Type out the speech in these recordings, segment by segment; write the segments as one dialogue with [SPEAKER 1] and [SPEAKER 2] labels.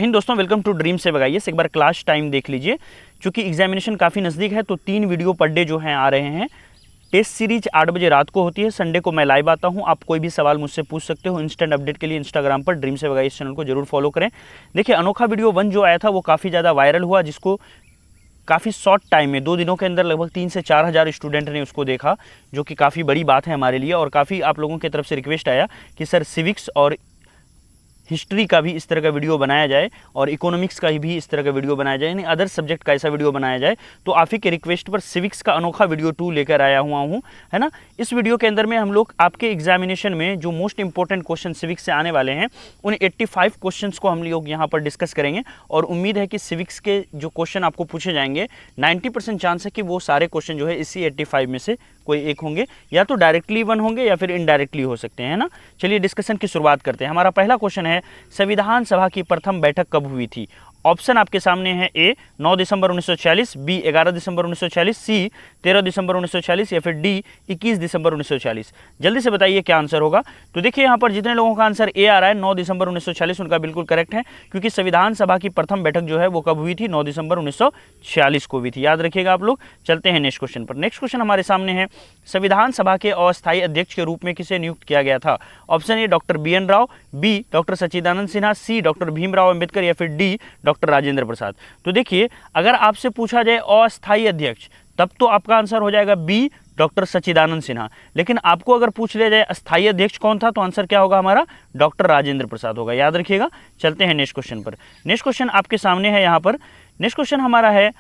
[SPEAKER 1] हिंद दोस्तों, welcome to dream से बगाइए। एक बार क्लास टाइम देख लीजिए। चूंकि एग्जामिनेशन काफ़ी नज़दीक है तो 3 वीडियो पर डे जो हैं आ रहे हैं। टेस्ट सीरीज 8 बजे रात को होती है। संडे को मैं लाइव आता हूं। आप कोई भी सवाल मुझसे पूछ सकते हो। इंस्टेंट अपडेट के लिए इंस्टाग्राम पर ड्रीम से बगाइए इस चैनल को जरूर फॉलो करें। देखिए, अनोखा वीडियो 1 जो आया था वो काफ़ी ज़्यादा वायरल हुआ, जिसको काफ़ी शॉर्ट टाइम में 2 दिनों के अंदर लगभग 3 से 4 हज़ार स्टूडेंट ने उसको देखा, जो कि काफ़ी बड़ी बात है हमारे लिए। और काफ़ी आप लोगों की तरफ से रिक्वेस्ट आया कि सर सिविक्स और हिस्ट्री का भी इस तरह का वीडियो बनाया जाए और इकोनॉमिक्स का भी इस तरह का वीडियो बनाया जाए, यानी अदर सब्जेक्ट का ऐसा वीडियो बनाया जाए। तो आप ही के रिक्वेस्ट पर सिविक्स का अनोखा वीडियो 2 लेकर आया हुआ हूँ, है ना। इस वीडियो के अंदर में हम लोग आपके एग्जामिनेशन में जो मोस्ट इंपॉर्टेंट क्वेश्चन सिविक्स से आने वाले हैं उन 85 क्वेश्चंस को हम लोग यहाँ पर डिस्कस करेंगे। और उम्मीद है कि सिविक्स के जो क्वेश्चन आपको पूछे जाएंगे 90% चांस है कि वो सारे क्वेश्चन जो है इसी 85 में से कोई एक होंगे, या तो डायरेक्टली 1 होंगे या फिर इनडायरेक्टली हो सकते हैं, ना। चलिए डिस्कशन की शुरुआत करते हैं। हमारा पहला क्वेश्चन है, संविधान सभा की प्रथम बैठक कब हुई थी? ऑप्शन आपके सामने है। ए 9 दिसंबर 1946, बी 11 दिसंबर 1946, सी 13 दिसंबर 1946 या फिर डी 21 दिसंबर 1946। जल्दी से बताइए क्या आंसर होगा। तो देखिए यहाँ पर जितने लोगों का आंसर ए आ रहा है 9 दिसंबर 1946, उनका बिल्कुल करेक्ट है, क्योंकि संविधान सभा की प्रथम बैठक जो है वो कब हुई थी? 9 दिसंबर 1946 को हुई थी। याद रखिएगा आप लोग। चलते हैं नेक्स्ट क्वेश्चन पर। नेक्स्ट क्वेश्चन हमारे सामने है, संविधान सभा के अस्थायी अध्यक्ष के रूप में किसे नियुक्त किया गया था? Option A doctor BN Rao, B doctor Sachchidanand Sinha, C doctor Bhimrao Ambedkar या फिर डी डॉक्टर राजेंद्र प्रसाद। तो देखिए, अगर आपसे पूछा जाए अस्थायी अध्यक्ष, तब तो आपका आंसर हो जाएगा बी डॉक्टर सच्चिदानंद सिन्हा। लेकिन आपको अगर पूछ लिया जाए अस्थायी अध्यक्ष कौन था, तो आंसर क्या होगा हमारा? डॉक्टर राजेंद्र प्रसाद होगा। याद रखिएगा। चलते हैं नेक्स्ट क्वेश्चन पर। नेक्स्ट क्वेश्चन आपके सामने है यहाँ पर। नेक्स्ट क्वेश्चन हमारा है,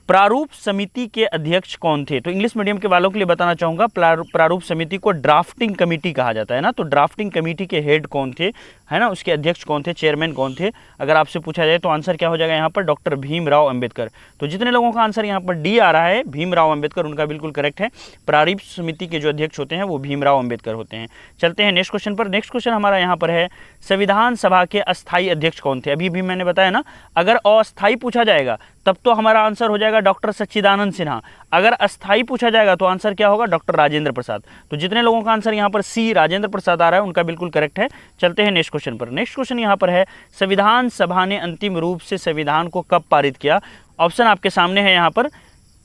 [SPEAKER 1] प्रारूप समिति के अध्यक्ष कौन थे? तो इंग्लिश मीडियम के वालों के लिए बताना चाहूंगा, प्रारूप समिति को ड्राफ्टिंग कमेटी कहा जाता है ना। तो ड्राफ्टिंग कमेटी के हेड कौन थे, है ना, उसके अध्यक्ष कौन थे, चेयरमैन कौन थे? अगर आपसे पूछा जाए तो आंसर क्या हो जाएगा यहाँ पर? डॉक्टर भीमराव अंबेडकर। तो जितने लोगों का आंसर यहाँ पर डी आ रहा है, भीमराव अंबेडकर, उनका बिल्कुल करेक्ट है। प्रारूप समिति के जो अध्यक्ष होते हैं वो भीमराव अंबेडकर होते हैं। चलते हैं नेक्स्ट क्वेश्चन पर। नेक्स्ट क्वेश्चन हमारा यहाँ पर है, संविधान सभा के अस्थायी अध्यक्ष कौन थे? अभी भी मैंने बताया ना, अगर अस्थायी पूछा जाएगा तब तो हमारा आंसर हो जाएगा डॉक्टर सच्चिदानंद सिन्हा। अगर अस्थायी पूछा जाएगा तो आंसर क्या होगा? डॉक्टर राजेंद्र प्रसाद। तो जितने लोगों का आंसर यहाँ पर सी राजेंद्र प्रसाद आ रहा है उनका बिल्कुल करेक्ट है। चलते हैं नेक्स्ट क्वेश्चन पर। नेक्स्ट क्वेश्चन यहाँ पर है, संविधान सभा ने अंतिम रूप से संविधान को कब पारित किया? ऑप्शन आपके सामने है यहाँ पर।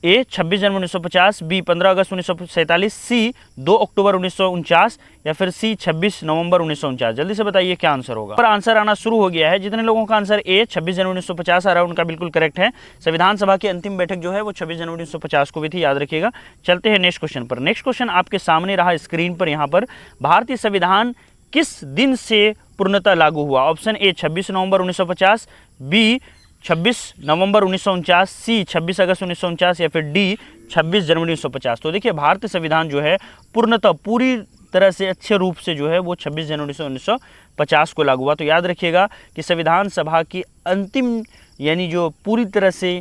[SPEAKER 1] ए 26 जनवरी 1950, बी 15 अगस्त 1947, सी 2 अक्टूबर 1949 या फिर सी 26 नवंबर 1949। जल्दी से बताइए क्या आंसर होगा। पर आंसर आना शुरू हो गया है। जितने लोगों का आंसर ए 26 जनवरी 1950 आ रहा है उनका बिल्कुल करेक्ट है। संविधान सभा की अंतिम बैठक जो है वो 26 जनवरी 1950 को भी थी। याद रखिएगा। चलते हैं नेक्स्ट क्वेश्चन पर। नेक्स्ट क्वेश्चन आपके सामने रहा स्क्रीन पर यहाँ पर, भारतीय संविधान किस दिन से पूर्णतः लागू हुआ? ऑप्शन ए 26 नवंबर 1950, बी 26 नवंबर 1949, सी 26 अगस्त 1949 या फिर डी 26 जनवरी 1950। तो देखिए, भारतीय संविधान जो है पूर्णतः पूरी तरह से अच्छे रूप से जो है वो 26 जनवरी 1950 को लागू हुआ। तो याद रखिएगा कि संविधान सभा की अंतिम, यानी जो पूरी तरह से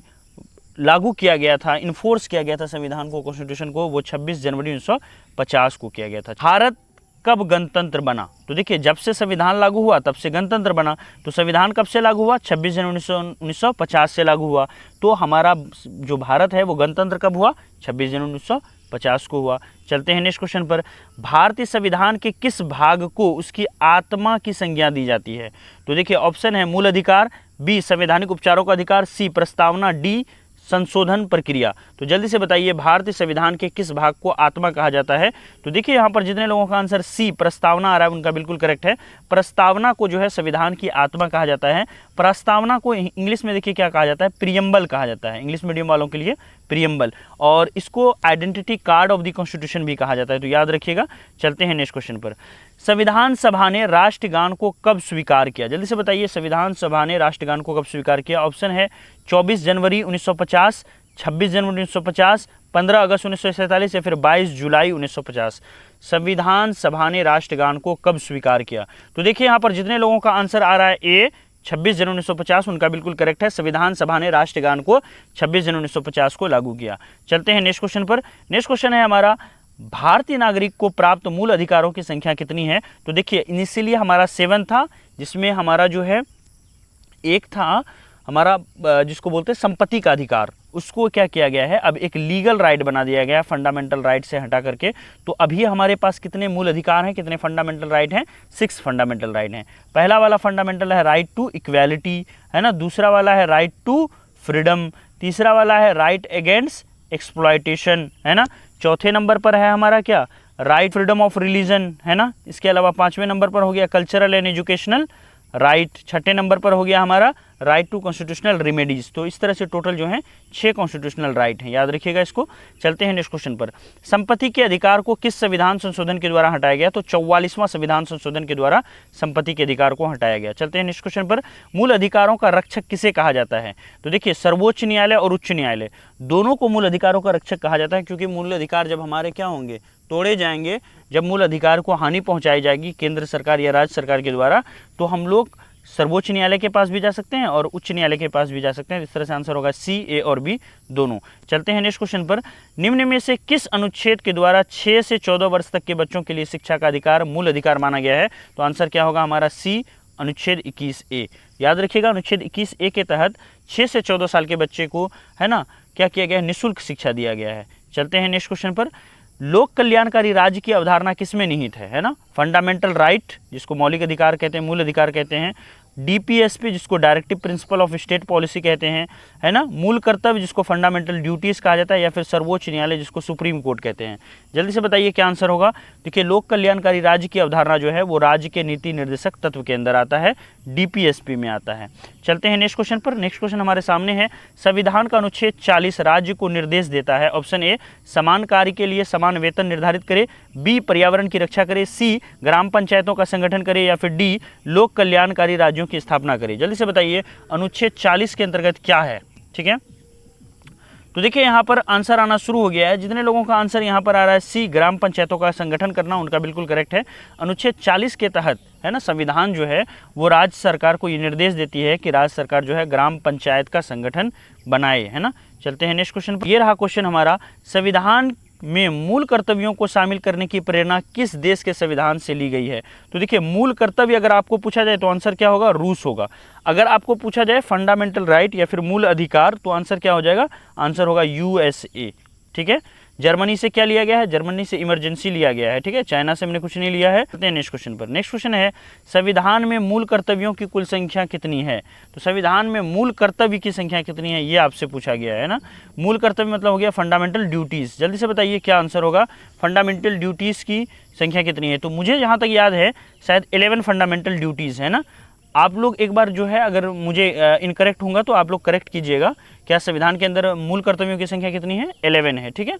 [SPEAKER 1] लागू किया गया था, इन्फोर्स किया गया था संविधान को, कॉन्स्टिट्यूशन को, वो 26 जनवरी 1950 को किया गया था। भारत कब गणतंत्र बना? तो देखिए, जब से संविधान लागू हुआ तब से गणतंत्र बना। तो संविधान कब से लागू हुआ? 26 जनवरी 1950 से लागू हुआ। तो हमारा जो भारत है वो गणतंत्र कब हुआ? 26 जनवरी 1950 को हुआ। चलते हैं नेक्स्ट क्वेश्चन पर। भारतीय संविधान के किस भाग को उसकी आत्मा की संज्ञा दी जाती है? तो देखिए, ऑप्शन है मूल अधिकार, बी संवैधानिक उपचारों का अधिकार, सी प्रस्तावना, डी संशोधन प्रक्रिया। तो जल्दी से बताइए भारतीय संविधान के किस भाग को आत्मा कहा जाता है? तो देखिए, यहाँ पर जितने लोगों का आंसर सी प्रस्तावना आ रहा है उनका बिल्कुल करेक्ट है। प्रस्तावना को जो है संविधान की आत्मा कहा जाता है। प्रस्तावना को इंग्लिश में देखिए क्या कहा जाता है? प्रियम्बल कहा जाता है। इंग्लिश मीडियम वालों के लिए प्रियम्बल। और इसको identity card of the constitution भी कहा जाता है। तो याद रखिएगा। चलते हैं नेक्स्ट क्वेश्चन पर। संविधान सभा ने राष्ट्रगान को कब स्वीकार किया? जल्दी से बताइए, संविधान सभा ने राष्ट्रगान को कब स्वीकार किया? ऑप्शन है 24 जनवरी 1950, 26 जनवरी 1950, 15 अगस्त 1947 या फिर 22 जुलाई 1950। संविधान सभा ने राष्ट्रगान को कब स्वीकार किया? तो देखिए, यहाँ पर जितने लोगों का आंसर आ रहा है ए 26 जनवरी 1950, उनका बिल्कुल करेक्ट है। संविधान सभा ने राष्ट्रगान को 26 जनवरी 1950 को लागू किया। चलते हैं नेक्स्ट क्वेश्चन पर। नेक्स्ट क्वेश्चन है हमारा, भारतीय नागरिक को प्राप्त मूल अधिकारों की संख्या कितनी है? तो देखिए, इनिशियली हमारा 7 था, जिसमें हमारा जो है एक था हमारा जिसको बोलते हैं संपत्ति का अधिकार, उसको क्या किया गया है, अब एक लीगल राइट बना दिया गया है फंडामेंटल राइट से हटा करके। तो अभी हमारे पास कितने मूल अधिकार हैं, कितने फंडामेंटल राइट हैं, 6 फंडामेंटल राइट हैं। पहला वाला फंडामेंटल है राइट टू इक्वालिटी, है ना। दूसरा वाला है राइट टू फ्रीडम। तीसरा वाला है राइट अगेंस्ट एक्सप्लॉयटेशन, है ना। चौथे नंबर पर है हमारा क्या, राइट फ्रीडम ऑफ रिलीजन, है ना। इसके अलावा 5वें नंबर पर हो गया कल्चरल एंड एजुकेशनल राइट। छठे नंबर पर हो गया हमारा राइट टू कॉन्स्टिट्यूशनल रेमेडीज। तो इस तरह से टोटल जो है 6 कॉन्स्टिट्यूशनल राइट हैं, याद रखिएगा इसको। चलते हैं नेक्स्ट क्वेश्चन पर। संपत्ति के अधिकार को किस संविधान संशोधन के द्वारा हटाया गया, तो 44वां संविधान संशोधन के द्वारा संपत्ति के अधिकार को हटाया गया। चलते हैं नेक्स्ट क्वेश्चन पर। मूल अधिकारों का रक्षक किसे कहा जाता है, तो देखिए सर्वोच्च न्यायालय और उच्च न्यायालय दोनों को मूल अधिकारों का रक्षक कहा जाता है, क्योंकि मूल अधिकार जब हमारे क्या होंगे, तोड़े जाएंगे, जब मूल अधिकार को हानि पहुंचाई जाएगी केंद्र सरकार या राज्य सरकार के द्वारा, तो हम लोग सर्वोच्च न्यायालय के पास भी जा सकते हैं और उच्च न्यायालय के पास भी जा सकते हैं। इस तरह से आंसर होगा सी, ए और बी दोनों। चलते हैं नेक्स्ट क्वेश्चन पर। निम्न में से किस अनुच्छेद के द्वारा 6 से 14 वर्ष तक के बच्चों के लिए शिक्षा का अधिकार मूल अधिकार माना गया है, तो आंसर क्या होगा हमारा सी, अनुच्छेद 21A। याद रखिएगा अनुच्छेद 21A के तहत 6 से 14 साल के बच्चे को, है ना, क्या किया गया है, निःशुल्क शिक्षा दिया गया है। चलते हैं नेक्स्ट क्वेश्चन पर। लोक कल्याणकारी राज्य की अवधारणा किसमें निहित है ना। फंडामेंटल राइट जिसको मौलिक अधिकार कहते हैं, मूल अधिकार कहते हैं। डीपीएसपी जिसको directive principle of state policy कहते हैं, है ना। मूल कर्तव्य जिसको फंडामेंटल ड्यूटीज कहा जाता है, या फिर सर्वोच्च न्यायालय जिसको सुप्रीम कोर्ट कहते हैं। जल्दी से बताइए क्या आंसर होगा। देखिए लोक कल्याणकारी राज्य की अवधारणा जो है वो राज्य के नीति निर्देशक तत्व के अंदर आता है, डीपीएसपी में आता है। चलते हैं नेक्स्ट क्वेश्चन पर। नेक्स्ट क्वेश्चन हमारे सामने है, संविधान का अनुच्छेद 40 राज्य को निर्देश देता है। ऑप्शन ए, समान कार्य के लिए समान वेतन निर्धारित करे, बी, पर्यावरण की रक्षा करे, सी, ग्राम पंचायतों का संगठन करे, या फिर डी, लोक कल्याणकारी राज्यों की स्थापना करे। जल्दी से बताइए अनुच्छेद 40 के अंतर्गत क्या है, ठीक है। तो देखिए यहाँ पर आंसर आना शुरू हो गया है। जितने लोगों का आंसर यहाँ पर आ रहा है सी, ग्राम पंचायतों का संगठन करना, उनका बिल्कुल करेक्ट है। अनुच्छेद 40 के तहत, है ना, संविधान जो है वो राज्य सरकार को ये निर्देश देती है कि राज्य सरकार जो है ग्राम पंचायत का संगठन बनाए, है ना। चलते हैं नेक्स्ट क्वेश्चन पर। ये रहा क्वेश्चन हमारा, संविधान में मूल कर्तव्यों को शामिल करने की प्रेरणा किस देश के संविधान से ली गई है। तो देखिए मूल कर्तव्य अगर आपको पूछा जाए तो आंसर क्या होगा, रूस होगा। अगर आपको पूछा जाए फंडामेंटल राइट या फिर मूल अधिकार, तो आंसर क्या हो जाएगा, आंसर होगा यूएसए, ठीक है। जर्मनी से क्या लिया गया है, जर्मनी से इमरजेंसी लिया गया है, ठीक है। चाइना से हमने कुछ नहीं लिया है। नेक्स्ट क्वेश्चन पर। नेक्स्ट क्वेश्चन है, संविधान में मूल कर्तव्यों की कुल संख्या कितनी है। तो संविधान में मूल कर्तव्य की संख्या कितनी है, ये आपसे पूछा गया है ना। मूल कर्तव्य मतलब हो गया फंडामेंटल ड्यूटीज। जल्दी से बताइए क्या आंसर होगा, फंडामेंटल ड्यूटीज की संख्या कितनी है। तो मुझे जहाँ तक याद है शायद 11 फंडामेंटल ड्यूटीज है ना। आप लोग एक बार जो है, अगर मुझे इनकरेक्ट होगा तो आप लोग करेक्ट कीजिएगा। क्या संविधान के अंदर मूल कर्तव्यों की संख्या कितनी है, 11 है, ठीक है।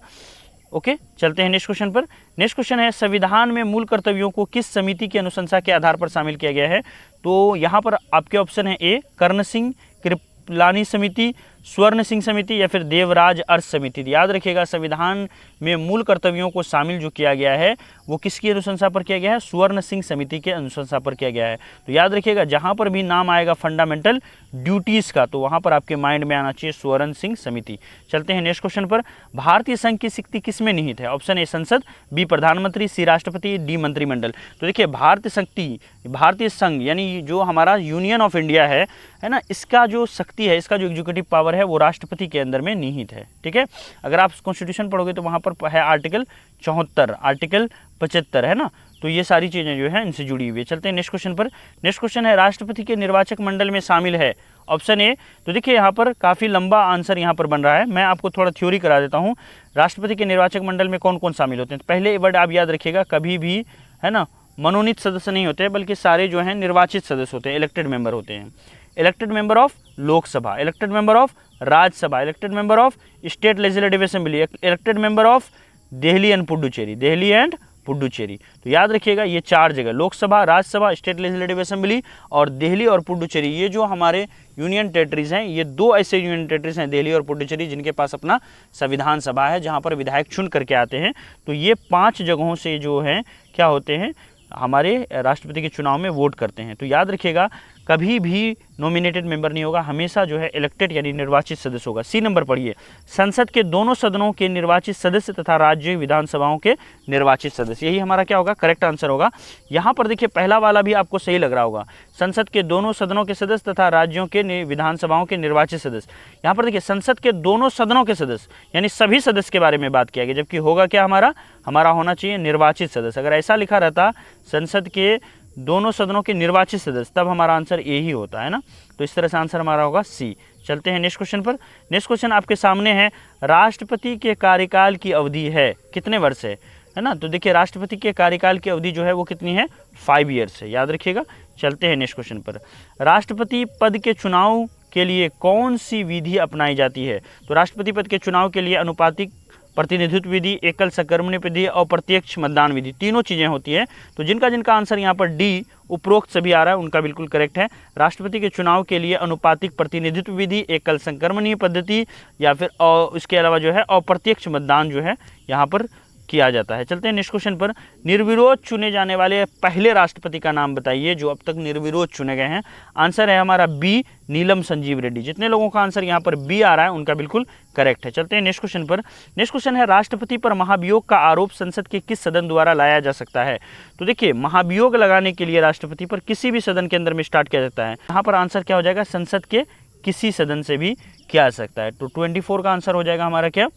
[SPEAKER 1] ओके, चलते हैं नेक्स्ट क्वेश्चन पर। नेक्स्ट क्वेश्चन है, संविधान में मूल कर्तव्यों को किस समिति की अनुशंसा के आधार पर शामिल किया गया है। तो यहाँ पर आपके ऑप्शन है ए, कर्ण सिंह कृपलानी समिति, स्वर्ण सिंह समिति, या फिर देवराज अर्थ समिति। याद रखिएगा संविधान में मूल कर्तव्यों को शामिल जो किया गया है वो किसकी अनुशंसा पर किया गया है, स्वर्ण सिंह समिति के अनुशंसा पर किया गया है। तो याद रखिएगा जहाँ पर भी नाम आएगा फंडामेंटल ड्यूटीज़ का, तो वहाँ पर आपके माइंड में आना चाहिए स्वर्ण सिंह समिति। चलते हैं नेक्स्ट क्वेश्चन पर। भारतीय संघ की शक्ति किसमें निहित है। ऑप्शन ए संसद, बी प्रधानमंत्री, सी राष्ट्रपति, डी मंत्रिमंडल। तो देखिए भारतीय शक्ति, भारतीय संघ यानी जो हमारा यूनियन ऑफ इंडिया है ना, इसका जो शक्ति है, इसका जो एग्जीक्यूटिव पावर है वो राष्ट्रपति के अंदर में निहित है, ठीक है। अगर आप कॉन्स्टिट्यूशन पढ़ोगे तो वहाँ पर है आर्टिकल 74, आर्टिकल 75, है ना। तो ये सारी चीज़ें जो है इनसे जुड़ी हुई है। चलते हैं नेक्स्ट क्वेश्चन पर। नेक्स्ट क्वेश्चन है, राष्ट्रपति के निर्वाचक मंडल में शामिल है। ऑप्शन ए, तो देखिए यहाँ पर काफ़ी लंबा आंसर यहाँ पर बन रहा है, मैं आपको थोड़ा थ्योरी करा देता हूँ। राष्ट्रपति के निर्वाचक मंडल में कौन कौन शामिल होते हैं। पहले वर्ड आप याद रखिएगा, कभी भी, है ना, मनोनीत सदस्य नहीं होते, बल्कि सारे जो हैं निर्वाचित सदस्य होते हैं, इलेक्टेड मेंबर होते हैं। Elected member of Lok Sabha, elected member of Rajya Sabha, elected member of state legislative assembly, elected member of Delhi and Puducherry, Delhi and Puducherry. तो याद रखिएगा ये 4 जगह, Lok Sabha, Rajya Sabha, state legislative assembly और दिल्ली और पुडुचेरी, ये जो हमारे यूनियन टेरिटरीज हैं, ये 2 ऐसे यूनियन टेरिटरीज हैं, दिल्ली और पुडुचेरी, जिनके पास अपना संविधान सभा है, जहाँ पर विधायक चुन करके आते हैं। तो ये 5 जगहों से जो हैं क्या होते हैं, हमारे राष्ट्रपति के चुनाव में वोट करते हैं। तो याद रखिएगा कभी भी नॉमिनेटेड मेंबर नहीं होगा, हमेशा जो है इलेक्टेड यानी निर्वाचित सदस्य होगा। सी नंबर पढ़िए, संसद के दोनों सदनों के निर्वाचित सदस्य तथा राज्य विधानसभाओं के निर्वाचित सदस्य, यही हमारा क्या होगा, करेक्ट आंसर होगा। यहाँ पर देखिए पहला वाला भी आपको सही लग रहा होगा, संसद के दोनों सदनों के सदस्य तथा राज्यों के विधानसभाओं के निर्वाचित सदस्य। यहाँ पर देखिए संसद के दोनों सदनों के सदस्य यानी सभी सदस्य के बारे में बात किया गया, जबकि होगा क्या हमारा होना चाहिए निर्वाचित सदस्य। अगर ऐसा लिखा रहता संसद के दोनों सदनों के निर्वाचित सदस्य, तब हमारा आंसर ए ही होता है ना। तो इस तरह से आंसर हमारा होगा सी। चलते हैं नेक्स्ट क्वेश्चन पर। नेक्स्ट क्वेश्चन आपके सामने है, राष्ट्रपति के कार्यकाल की अवधि है कितने वर्ष है ना। तो देखिए राष्ट्रपति के कार्यकाल की अवधि जो है वो कितनी है, 5 ईयर्स है, याद रखिएगा। चलते हैं नेक्स्ट क्वेश्चन पर। राष्ट्रपति पद के चुनाव के लिए कौन सी विधि अपनाई जाती है। तो राष्ट्रपति पद के चुनाव के लिए अनुपातिक प्रतिनिधित्व विधि, एकल सकर्मण्य विधि और प्रत्यक्ष मतदान विधि, तीनों चीज़ें होती है। तो जिनका आंसर यहाँ पर डी उपरोक्त सभी आ रहा है उनका बिल्कुल करेक्ट है। राष्ट्रपति के चुनाव के लिए अनुपातिक प्रतिनिधित्व विधि, एकल संक्रमणीय पद्धति या फिर इसके अलावा जो है अप्रत्यक्ष मतदान जो है यहाँ पर किया जाता है। चलते हैं नेक्स्ट क्वेश्चन पर। निर्विरोध चुने जाने वाले पहले राष्ट्रपति का नाम बताइए जो अब तक निर्विरोध चुने गए हैं। आंसर है हमारा बी, नीलम संजीव रेड्डी। जितने लोगों का आंसर यहाँ पर बी आ रहा है उनका बिल्कुल करेक्ट है। चलते हैं नेक्स्ट क्वेश्चन पर। नेक्स्ट क्वेश्चन है, राष्ट्रपति पर महाभियोग का आरोप संसद के किस सदन द्वारा लाया जा सकता है। तो देखिए महाभियोग लगाने के लिए राष्ट्रपति पर किसी भी सदन के अंदर में स्टार्ट किया जाता है। यहाँ पर आंसर क्या हो जाएगा, संसद के किसी सदन से भी किया जा सकता है। तो 24 का आंसर हो जाएगा हमारा क्या,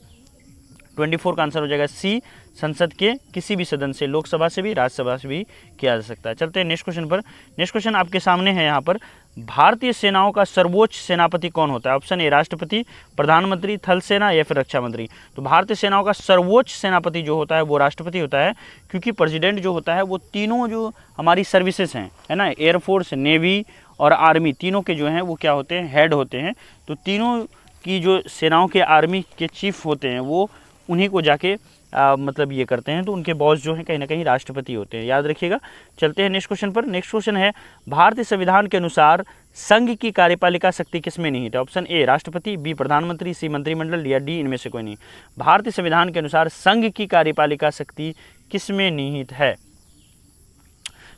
[SPEAKER 1] 24 का आंसर हो जाएगा सी, संसद के किसी भी सदन से, लोकसभा से भी राज्यसभा से भी किया जा सकता है। चलते हैं नेक्स्ट क्वेश्चन पर। नेक्स्ट क्वेश्चन आपके सामने है यहाँ पर, भारतीय सेनाओं का सर्वोच्च सेनापति कौन होता है। ऑप्शन ए राष्ट्रपति, प्रधानमंत्री, थल सेना या फिर रक्षा मंत्री। तो भारतीय सेनाओं का सर्वोच्च सेनापति जो होता है वो राष्ट्रपति होता है, क्योंकि प्रेसिडेंट जो होता है वो तीनों जो हमारी सर्विसेज हैं है ना, एयरफोर्स, नेवी और आर्मी, तीनों के जो हैं वो क्या होते हैं, हेड होते हैं। तो तीनों की जो सेनाओं के आर्मी के चीफ होते हैं वो उन्हीं को जाके मतलब ये करते हैं। तो उनके बॉस जो हैं कहीं ना कहीं राष्ट्रपति होते हैं, याद रखिएगा। चलते हैं नेक्स्ट क्वेश्चन पर। नेक्स्ट क्वेश्चन है, भारतीय संविधान के अनुसार संघ की कार्यपालिका शक्ति किसमें निहित है। ऑप्शन ए राष्ट्रपति, बी प्रधानमंत्री, सी मंत्रिमंडल या डी इनमें से कोई नहीं। भारतीय संविधान के अनुसार संघ की कार्यपालिका शक्ति किसमें निहित है।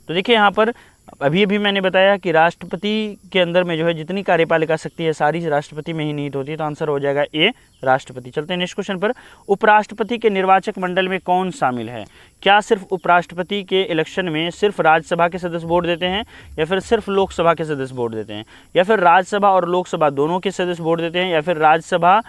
[SPEAKER 1] तो देखिए यहाँ पर अभी मैंने बताया कि राष्ट्रपति के अंदर में जो है जितनी कार्यपालिका शक्ति है सारी राष्ट्रपति में ही निहित होती है। तो आंसर हो जाएगा ए राष्ट्रपति। चलते हैं नेक्स्ट क्वेश्चन पर। उपराष्ट्रपति के निर्वाचक मंडल में कौन शामिल है। क्या सिर्फ उपराष्ट्रपति के इलेक्शन में सिर्फ राज्यसभा के सदस्य वोट देते हैं, या फिर सिर्फ लोकसभा के सदस्य वोट देते हैं, या फिर राज्यसभा और लोकसभा दोनों के सदस्य वोट देते हैं, या फिर राज्यसभा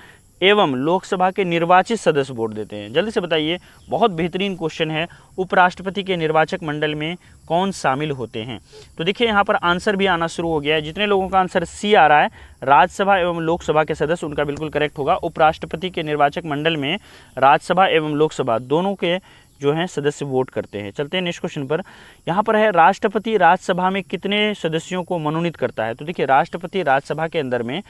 [SPEAKER 1] एवं लोकसभा के निर्वाचित सदस्य वोट देते हैं। जल्दी से बताइए, बहुत बेहतरीन क्वेश्चन है। उपराष्ट्रपति के निर्वाचक मंडल में कौन शामिल होते हैं। तो देखिए यहाँ पर आंसर भी आना शुरू हो गया है। जितने लोगों का आंसर सी आ रहा है, राज्यसभा एवं लोकसभा के सदस्य, उनका बिल्कुल करेक्ट होगा। उपराष्ट्रपति के निर्वाचक मंडल में राज्यसभा एवं लोकसभा दोनों के जो हैं सदस्य वोट करते हैं। चलते हैं नेक्स्ट क्वेश्चन पर। यहाँ पर है, राष्ट्रपति राज्यसभा में कितने सदस्यों को मनोनीत करता है। तो देखिए राष्ट्रपति राज्यसभा के अंदर में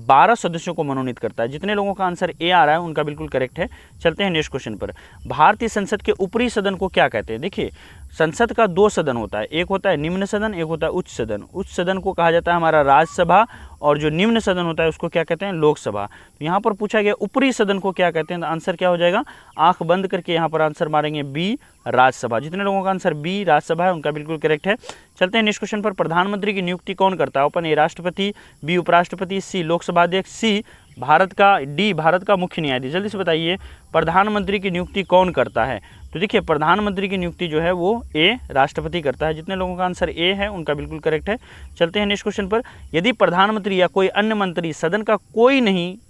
[SPEAKER 1] 12 सदस्यों को मनोनीत करता है। जितने लोगों का आंसर ए आ रहा है उनका बिल्कुल करेक्ट है। चलते हैं नेक्स्ट क्वेश्चन पर। भारतीय संसद के ऊपरी सदन को क्या कहते हैं। देखिए संसद का 2 सदन होता है, एक होता है निम्न सदन, एक होता है उच्च सदन। उच्च सदन को कहा जाता है हमारा राज्यसभा, और जो निम्न सदन होता है उसको क्या कहते हैं, लोकसभा। तो यहाँ पर पूछा गया ऊपरी सदन को क्या कहते हैं, तो आंसर क्या हो जाएगा, आंख बंद करके यहाँ पर आंसर मारेंगे बी राज्यसभा। जितने लोगों का आंसर बी राज्यसभा है उनका बिल्कुल करेक्ट है। चलते हैं नेक्स्ट क्वेश्चन पर। प्रधानमंत्री की नियुक्ति कौन करता है। ऑप्शन ए राष्ट्रपति, बी उपराष्ट्रपति, सी लोकसभा अध्यक्ष, डी भारत का मुख्य न्यायाधीश। जल्दी से बताइए प्रधानमंत्री की नियुक्ति कौन करता है। तो देखिए प्रधानमंत्री की नियुक्ति जो है वो ए राष्ट्रपति करता है। जितने लोगों का आंसर ए है उनका बिल्कुल करेक्ट है। चलते हैं नेक्स्ट क्वेश्चन पर। यदि प्रधानमंत्री या कोई अन्य मंत्री सदन का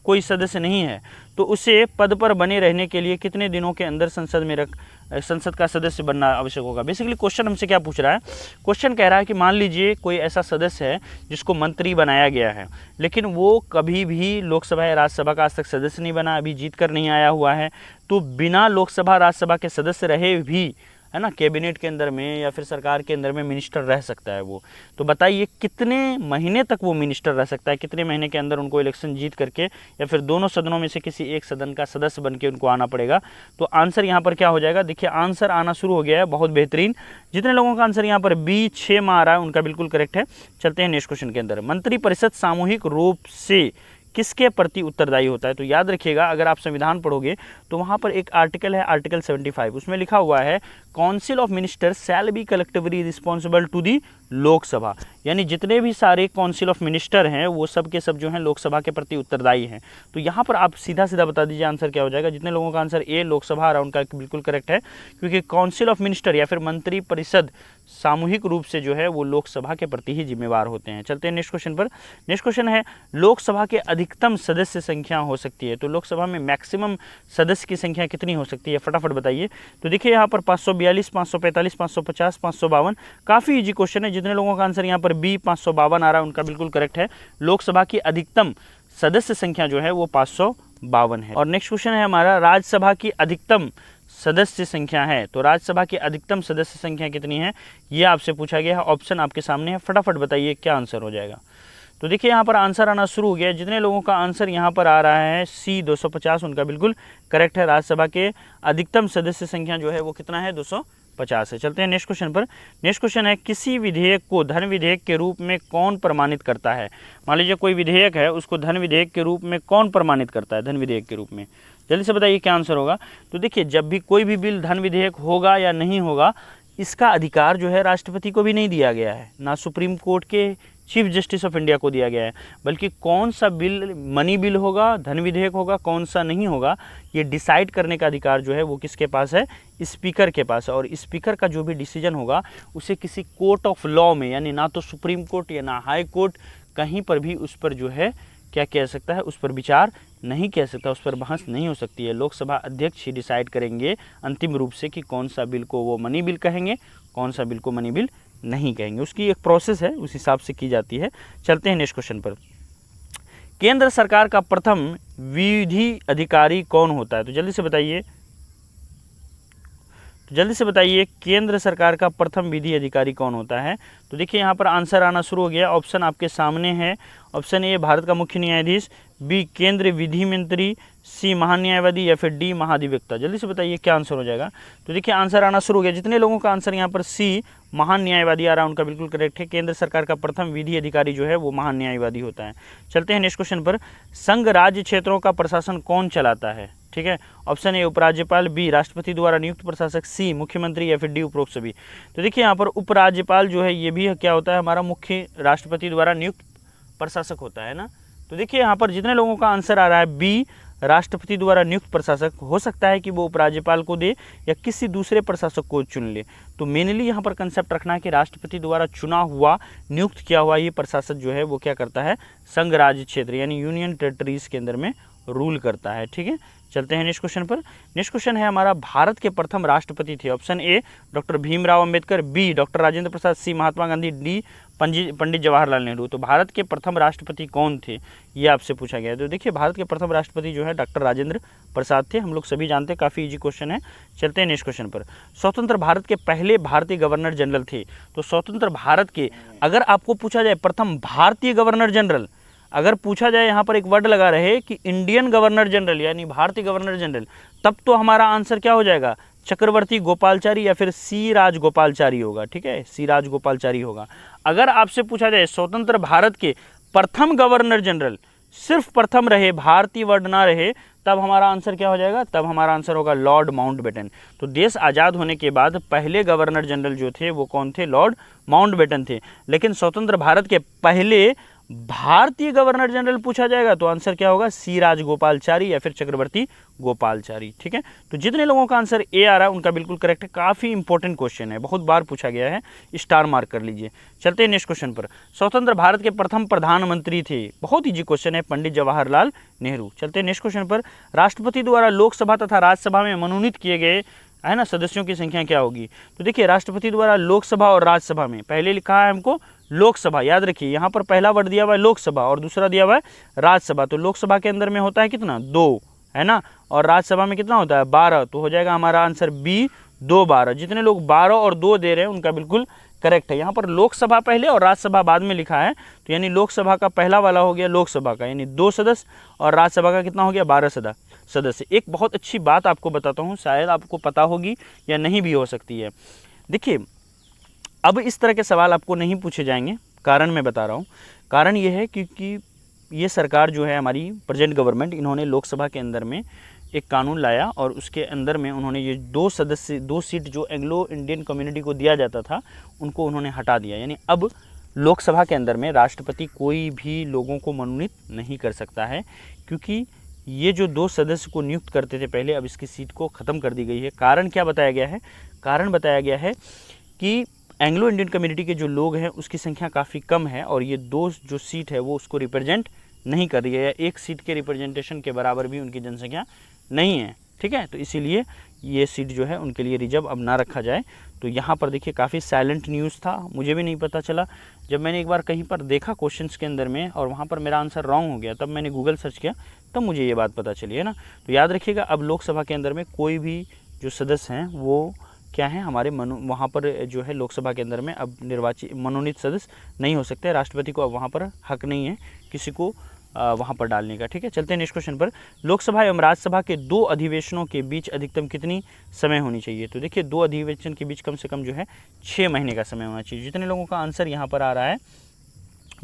[SPEAKER 1] कोई सदस्य नहीं है तो उसे पद पर बने रहने के लिए कितने दिनों के अंदर संसद का सदस्य बनना आवश्यक होगा। बेसिकली क्वेश्चन हमसे क्या पूछ रहा है, क्वेश्चन कह रहा है कि मान लीजिए कोई ऐसा सदस्य है जिसको मंत्री बनाया गया है, लेकिन वो कभी भी लोकसभा या राज्यसभा का आज तक सदस्य नहीं बना, अभी जीत कर नहीं आया हुआ है, तो बिना लोकसभा राज्यसभा के सदस्य रहे भी है ना कैबिनेट के अंदर में या फिर सरकार के अंदर में मिनिस्टर रह सकता है वो। तो बताइए कितने महीने तक वो मिनिस्टर रह सकता है, कितने महीने के अंदर उनको इलेक्शन जीत करके या फिर दोनों सदनों में से किसी एक सदन का सदस्य बन के उनको आना पड़ेगा। तो आंसर यहाँ पर क्या हो जाएगा, देखिए आंसर आना शुरू हो गया है, बहुत बेहतरीन। जितने लोगों का आंसर यहाँ पर बी 6 माह आ रहा है उनका बिल्कुल करेक्ट है। चलते हैं नेक्स्ट क्वेश्चन के अंदर। मंत्रिपरिषद सामूहिक रूप से किसके प्रति उत्तरदायी होता है। तो याद रखिएगा, अगर आप संविधान पढ़ोगे तो वहाँ पर एक आर्टिकल है, आर्टिकल 75, उसमें लिखा हुआ है council of minister shall be collectively responsible to the Lok Sabha, यानी जितने भी सारे काउंसिल ऑफ मिनिस्टर हैं वो सब के सब जो हैं लोकसभा के प्रति उत्तरदायी हैं। तो यहाँ पर आप सीधा सीधा बता दीजिए आंसर क्या हो जाएगा। जितने लोगों का आंसर ए लोकसभा आ रहा है उनका बिल्कुल करेक्ट है, क्योंकि काउंसिल ऑफ मिनिस्टर या फिर मंत्री परिषद सामूहिक रूप से जो है वो लोकसभा के प्रति ही जिम्मेवार होते हैं। चलते हैं नेक्स्ट क्वेश्चन पर। नेक्स्ट क्वेश्चन है लोकसभा के अधिकतम सदस्य संख्या हो सकती है। तो लोकसभा में मैक्सिमम सदस्य की संख्या कितनी हो सकती है, फटाफट बताइए। तो देखिए यहाँ पर 542, 545, 550, 552, काफ़ी इजी क्वेश्चन है। जितने लोगों का आंसर यहाँ पर बी 552 आ रहा है उनका बिल्कुल करेक्ट है। लोकसभा की अधिकतम सदस्य संख्या जो है वो 552 है। और नेक्स्ट क्वेश्चन है हमारा राज्यसभा की अधिकतम सदस्य संख्या है। तो राज्यसभा की अधिकतम सदस्य संख्या कितनी है ये आपसे पूछा गया है। ऑप्शन आपके सामने है, फटाफट बताइए क्या आंसर हो जाएगा। तो देखिए यहाँ पर आंसर आना शुरू हो गया। जितने लोगों का आंसर यहाँ पर आ रहा है सी 250 उनका बिल्कुल करेक्ट है। राज्यसभा के अधिकतम सदस्य संख्या जो है वो कितना है, 250 है। चलते हैं नेक्स्ट क्वेश्चन पर। नेक्स्ट क्वेश्चन है किसी विधेयक को धन विधेयक के रूप में कौन प्रमाणित करता है। मान लीजिए कोई विधेयक है, उसको धन विधेयक के रूप में कौन प्रमाणित करता है, धन विधेयक के रूप में। जल्दी से बताइए क्या आंसर होगा। तो देखिए जब भी कोई भी बिल धन विधेयक होगा या नहीं होगा, इसका अधिकार जो है राष्ट्रपति को भी नहीं दिया गया है, ना सुप्रीम कोर्ट के चीफ जस्टिस ऑफ इंडिया को दिया गया है, बल्कि कौन सा बिल मनी बिल होगा, धन विधेयक होगा, कौन सा नहीं होगा, ये डिसाइड करने का अधिकार जो है वो किसके पास है, स्पीकर के पास है। और स्पीकर का जो भी डिसीजन होगा उसे किसी कोर्ट ऑफ लॉ में, यानी ना तो सुप्रीम कोर्ट या ना हाई कोर्ट, कहीं पर भी उस पर जो है क्या कह सकता है, उस पर विचार नहीं कह सकता, उस पर बहस नहीं हो सकती है। लोकसभा अध्यक्ष ही डिसाइड करेंगे अंतिम रूप से कि कौन सा बिल को वो मनी बिल कहेंगे, कौन सा बिल को मनी बिल नहीं कहेंगे। उसकी एक प्रोसेस है, उस हिसाब से की जाती है। चलते हैं नेक्स्ट क्वेश्चन पर। केंद्र सरकार का प्रथम विधि अधिकारी कौन होता है। तो जल्दी से बताइए केंद्र सरकार का प्रथम विधि अधिकारी कौन होता है। तो देखिए यहाँ पर आंसर आना शुरू हो गया। ऑप्शन आपके सामने है। ऑप्शन ए भारत का मुख्य न्यायाधीश, बी केंद्रीय विधि मंत्री, सी महान्यायवादी या फिर डी महाधिवक्ता। जल्दी से बताइए क्या आंसर हो जाएगा। तो देखिए आंसर आना शुरू हो गया। जितने लोगों का आंसर यहाँ पर सी महान न्यायवादी आ रहा है उनका बिल्कुल करेक्ट है। केंद्र सरकार का प्रथम विधि अधिकारी जो है वो महान न्यायवादी होता है। चलते हैं नेक्स्ट क्वेश्चन पर। संघ राज्य क्षेत्रों का प्रशासन कौन चलाता है। ठीक है, ऑप्शन ए उपराज्यपाल, बी राष्ट्रपति द्वारा नियुक्त प्रशासक, सी मुख्यमंत्री या फिर डी उपरोक्त सभी। तो देखिए यहाँ पर उपराज्यपाल जो है ये भी क्या होता है, हमारा मुख्य राष्ट्रपति द्वारा नियुक्त प्रशासक होता है ना। तो देखिए यहाँ पर जितने लोगों का आंसर आ रहा है बी राष्ट्रपति द्वारा नियुक्त प्रशासक, हो सकता है कि वो उपराज्यपाल को दे या किसी दूसरे प्रशासक को चुन ले। तो मेनली यहाँ पर कंसेप्ट रखना है कि राष्ट्रपति द्वारा चुना हुआ, नियुक्त किया हुआ ये प्रशासक जो है वो क्या करता है, संघ राज्य क्षेत्र यानी यूनियन टेरिटरीज के अंदर में रूल करता है। ठीक है, चलते हैं नेक्स्ट क्वेश्चन पर। नेक्स्ट क्वेश्चन है हमारा भारत के प्रथम राष्ट्रपति थे। Option A doctor Bhimrao Ambedkar, B doctor Rajendra Prasad, C Mahatma Gandhi, D Pandit Jawaharlal Nehru. तो भारत के प्रथम राष्ट्रपति कौन थे ये आपसे पूछा गया है। तो देखिए भारत के प्रथम राष्ट्रपति जो है डॉक्टर राजेंद्र प्रसाद थे, हम लोग सभी जानते हैं, काफ़ी इजी क्वेश्चन है। चलते हैं नेक्स्ट क्वेश्चन पर। स्वतंत्र भारत के पहले भारतीय गवर्नर जनरल थे। तो स्वतंत्र भारत के, अगर आपको पूछा जाए प्रथम भारतीय गवर्नर जनरल, अगर पूछा जाए यहाँ पर एक वर्ड लगा रहे कि इंडियन गवर्नर जनरल यानी भारतीय गवर्नर जनरल, तब तो हमारा आंसर क्या हो जाएगा, चक्रवर्ती गोपालचारी या फिर सी राजगोपालचारी होगा। ठीक है, सी राजगोपालचारी होगा। अगर आपसे पूछा जाए स्वतंत्र भारत के प्रथम गवर्नर जनरल, सिर्फ प्रथम रहे, भारतीय वर्ड ना रहे, तब हमारा आंसर क्या हो जाएगा, तब हमारा आंसर होगा लॉर्ड माउंटबेटन। तो देश आज़ाद होने के बाद पहले गवर्नर जनरल जो थे वो कौन थे, लॉर्ड माउंटबेटन थे। लेकिन स्वतंत्र भारत के पहले भारतीय गवर्नर जनरल पूछा जाएगा तो आंसर क्या होगा, सी राजगोपालचारी या फिर चक्रवर्ती गोपालचारी। ठीक है, तो जितने लोगों का आंसर ए आ रहा है उनका बिल्कुल करेक्ट है। काफ़ी इंपॉर्टेंट क्वेश्चन है, बहुत बार पूछा गया है, स्टार मार्क कर लीजिए। चलते हैं नेक्स्ट क्वेश्चन पर। स्वतंत्र भारत के प्रथम प्रधानमंत्री थे, बहुत इजी क्वेश्चन है, पंडित जवाहरलाल नेहरू। चलते हैं नेक्स्ट क्वेश्चन पर। राष्ट्रपति द्वारा लोकसभा तथा राज्यसभा में मनोनीत किए गए है ना सदस्यों की संख्या क्या होगी। तो देखिए राष्ट्रपति द्वारा लोकसभा और राज्यसभा में, पहले लिखा है हमको लोकसभा, याद रखिए यहाँ पर पहला वर्ड दिया हुआ है लोकसभा और दूसरा दिया हुआ है राज्यसभा। तो लोकसभा के अंदर में होता है कितना, 2 है ना, और राज्यसभा में कितना होता है, 12। तो हो जाएगा हमारा आंसर बी 2 12। जितने लोग 12 और 2 दे रहे हैं उनका बिल्कुल करेक्ट है। यहाँ पर लोकसभा पहले और राज्यसभा बाद में लिखा है, तो यानी लोकसभा का पहला वाला हो गया लोकसभा का यानी 2 सदस्य और राज्यसभा का कितना हो गया 12 सदस्य। एक बहुत अच्छी बात आपको बताता हूँ, शायद आपको पता होगी या नहीं भी हो सकती है। देखिए अब इस तरह के सवाल आपको नहीं पूछे जाएंगे, कारण मैं बता रहा हूँ। कारण ये है क्योंकि ये सरकार जो है हमारी प्रेजेंट गवर्नमेंट, इन्होंने लोकसभा के अंदर में एक कानून लाया और उसके अंदर में उन्होंने ये 2 सीट जो एंग्लो इंडियन कम्युनिटी को दिया जाता था उनको उन्होंने हटा दिया। यानी अब लोकसभा के अंदर में राष्ट्रपति कोई भी लोगों को मनोनीत नहीं कर सकता है, क्योंकि ये जो 2 सदस्य को नियुक्त करते थे पहले, अब इसकी सीट को ख़त्म कर दी गई है। कारण क्या बताया गया है? कारण बताया गया है कि एंग्लो इंडियन कम्युनिटी के जो लोग हैं उसकी संख्या काफ़ी कम है और ये 2 जो सीट है वो उसको रिप्रेजेंट नहीं कर रही है, या 1 सीट के रिप्रेजेंटेशन के बराबर भी उनकी जनसंख्या नहीं है। ठीक है, तो इसीलिए ये सीट जो है उनके लिए रिजर्व अब ना रखा जाए। तो यहाँ पर देखिए काफ़ी साइलेंट न्यूज़ था, मुझे भी नहीं पता चला। जब मैंने एक बार कहीं पर देखा क्वेश्चंस के अंदर में और वहाँ पर मेरा आंसर रॉन्ग हो गया, तब मैंने गूगल सर्च किया, तब मुझे ये बात पता चली, है ना। तो याद रखिएगा, अब लोकसभा के अंदर में कोई भी जो सदस्य हैं वो क्या है हमारे वहाँ पर जो है लोकसभा के अंदर में अब निर्वाचित मनोनीत सदस्य नहीं हो सकते। राष्ट्रपति को अब वहाँ पर हक नहीं है किसी को वहाँ पर डालने का। ठीक है, चलते हैं नेक्स्ट क्वेश्चन पर। लोकसभा एवं राज्यसभा के 2 अधिवेशनों के बीच अधिकतम कितनी समय होनी चाहिए? तो देखिए 2 अधिवेशन के बीच कम से कम जो है 6 महीने का समय होना चाहिए। जितने लोगों का आंसर यहाँ पर आ रहा है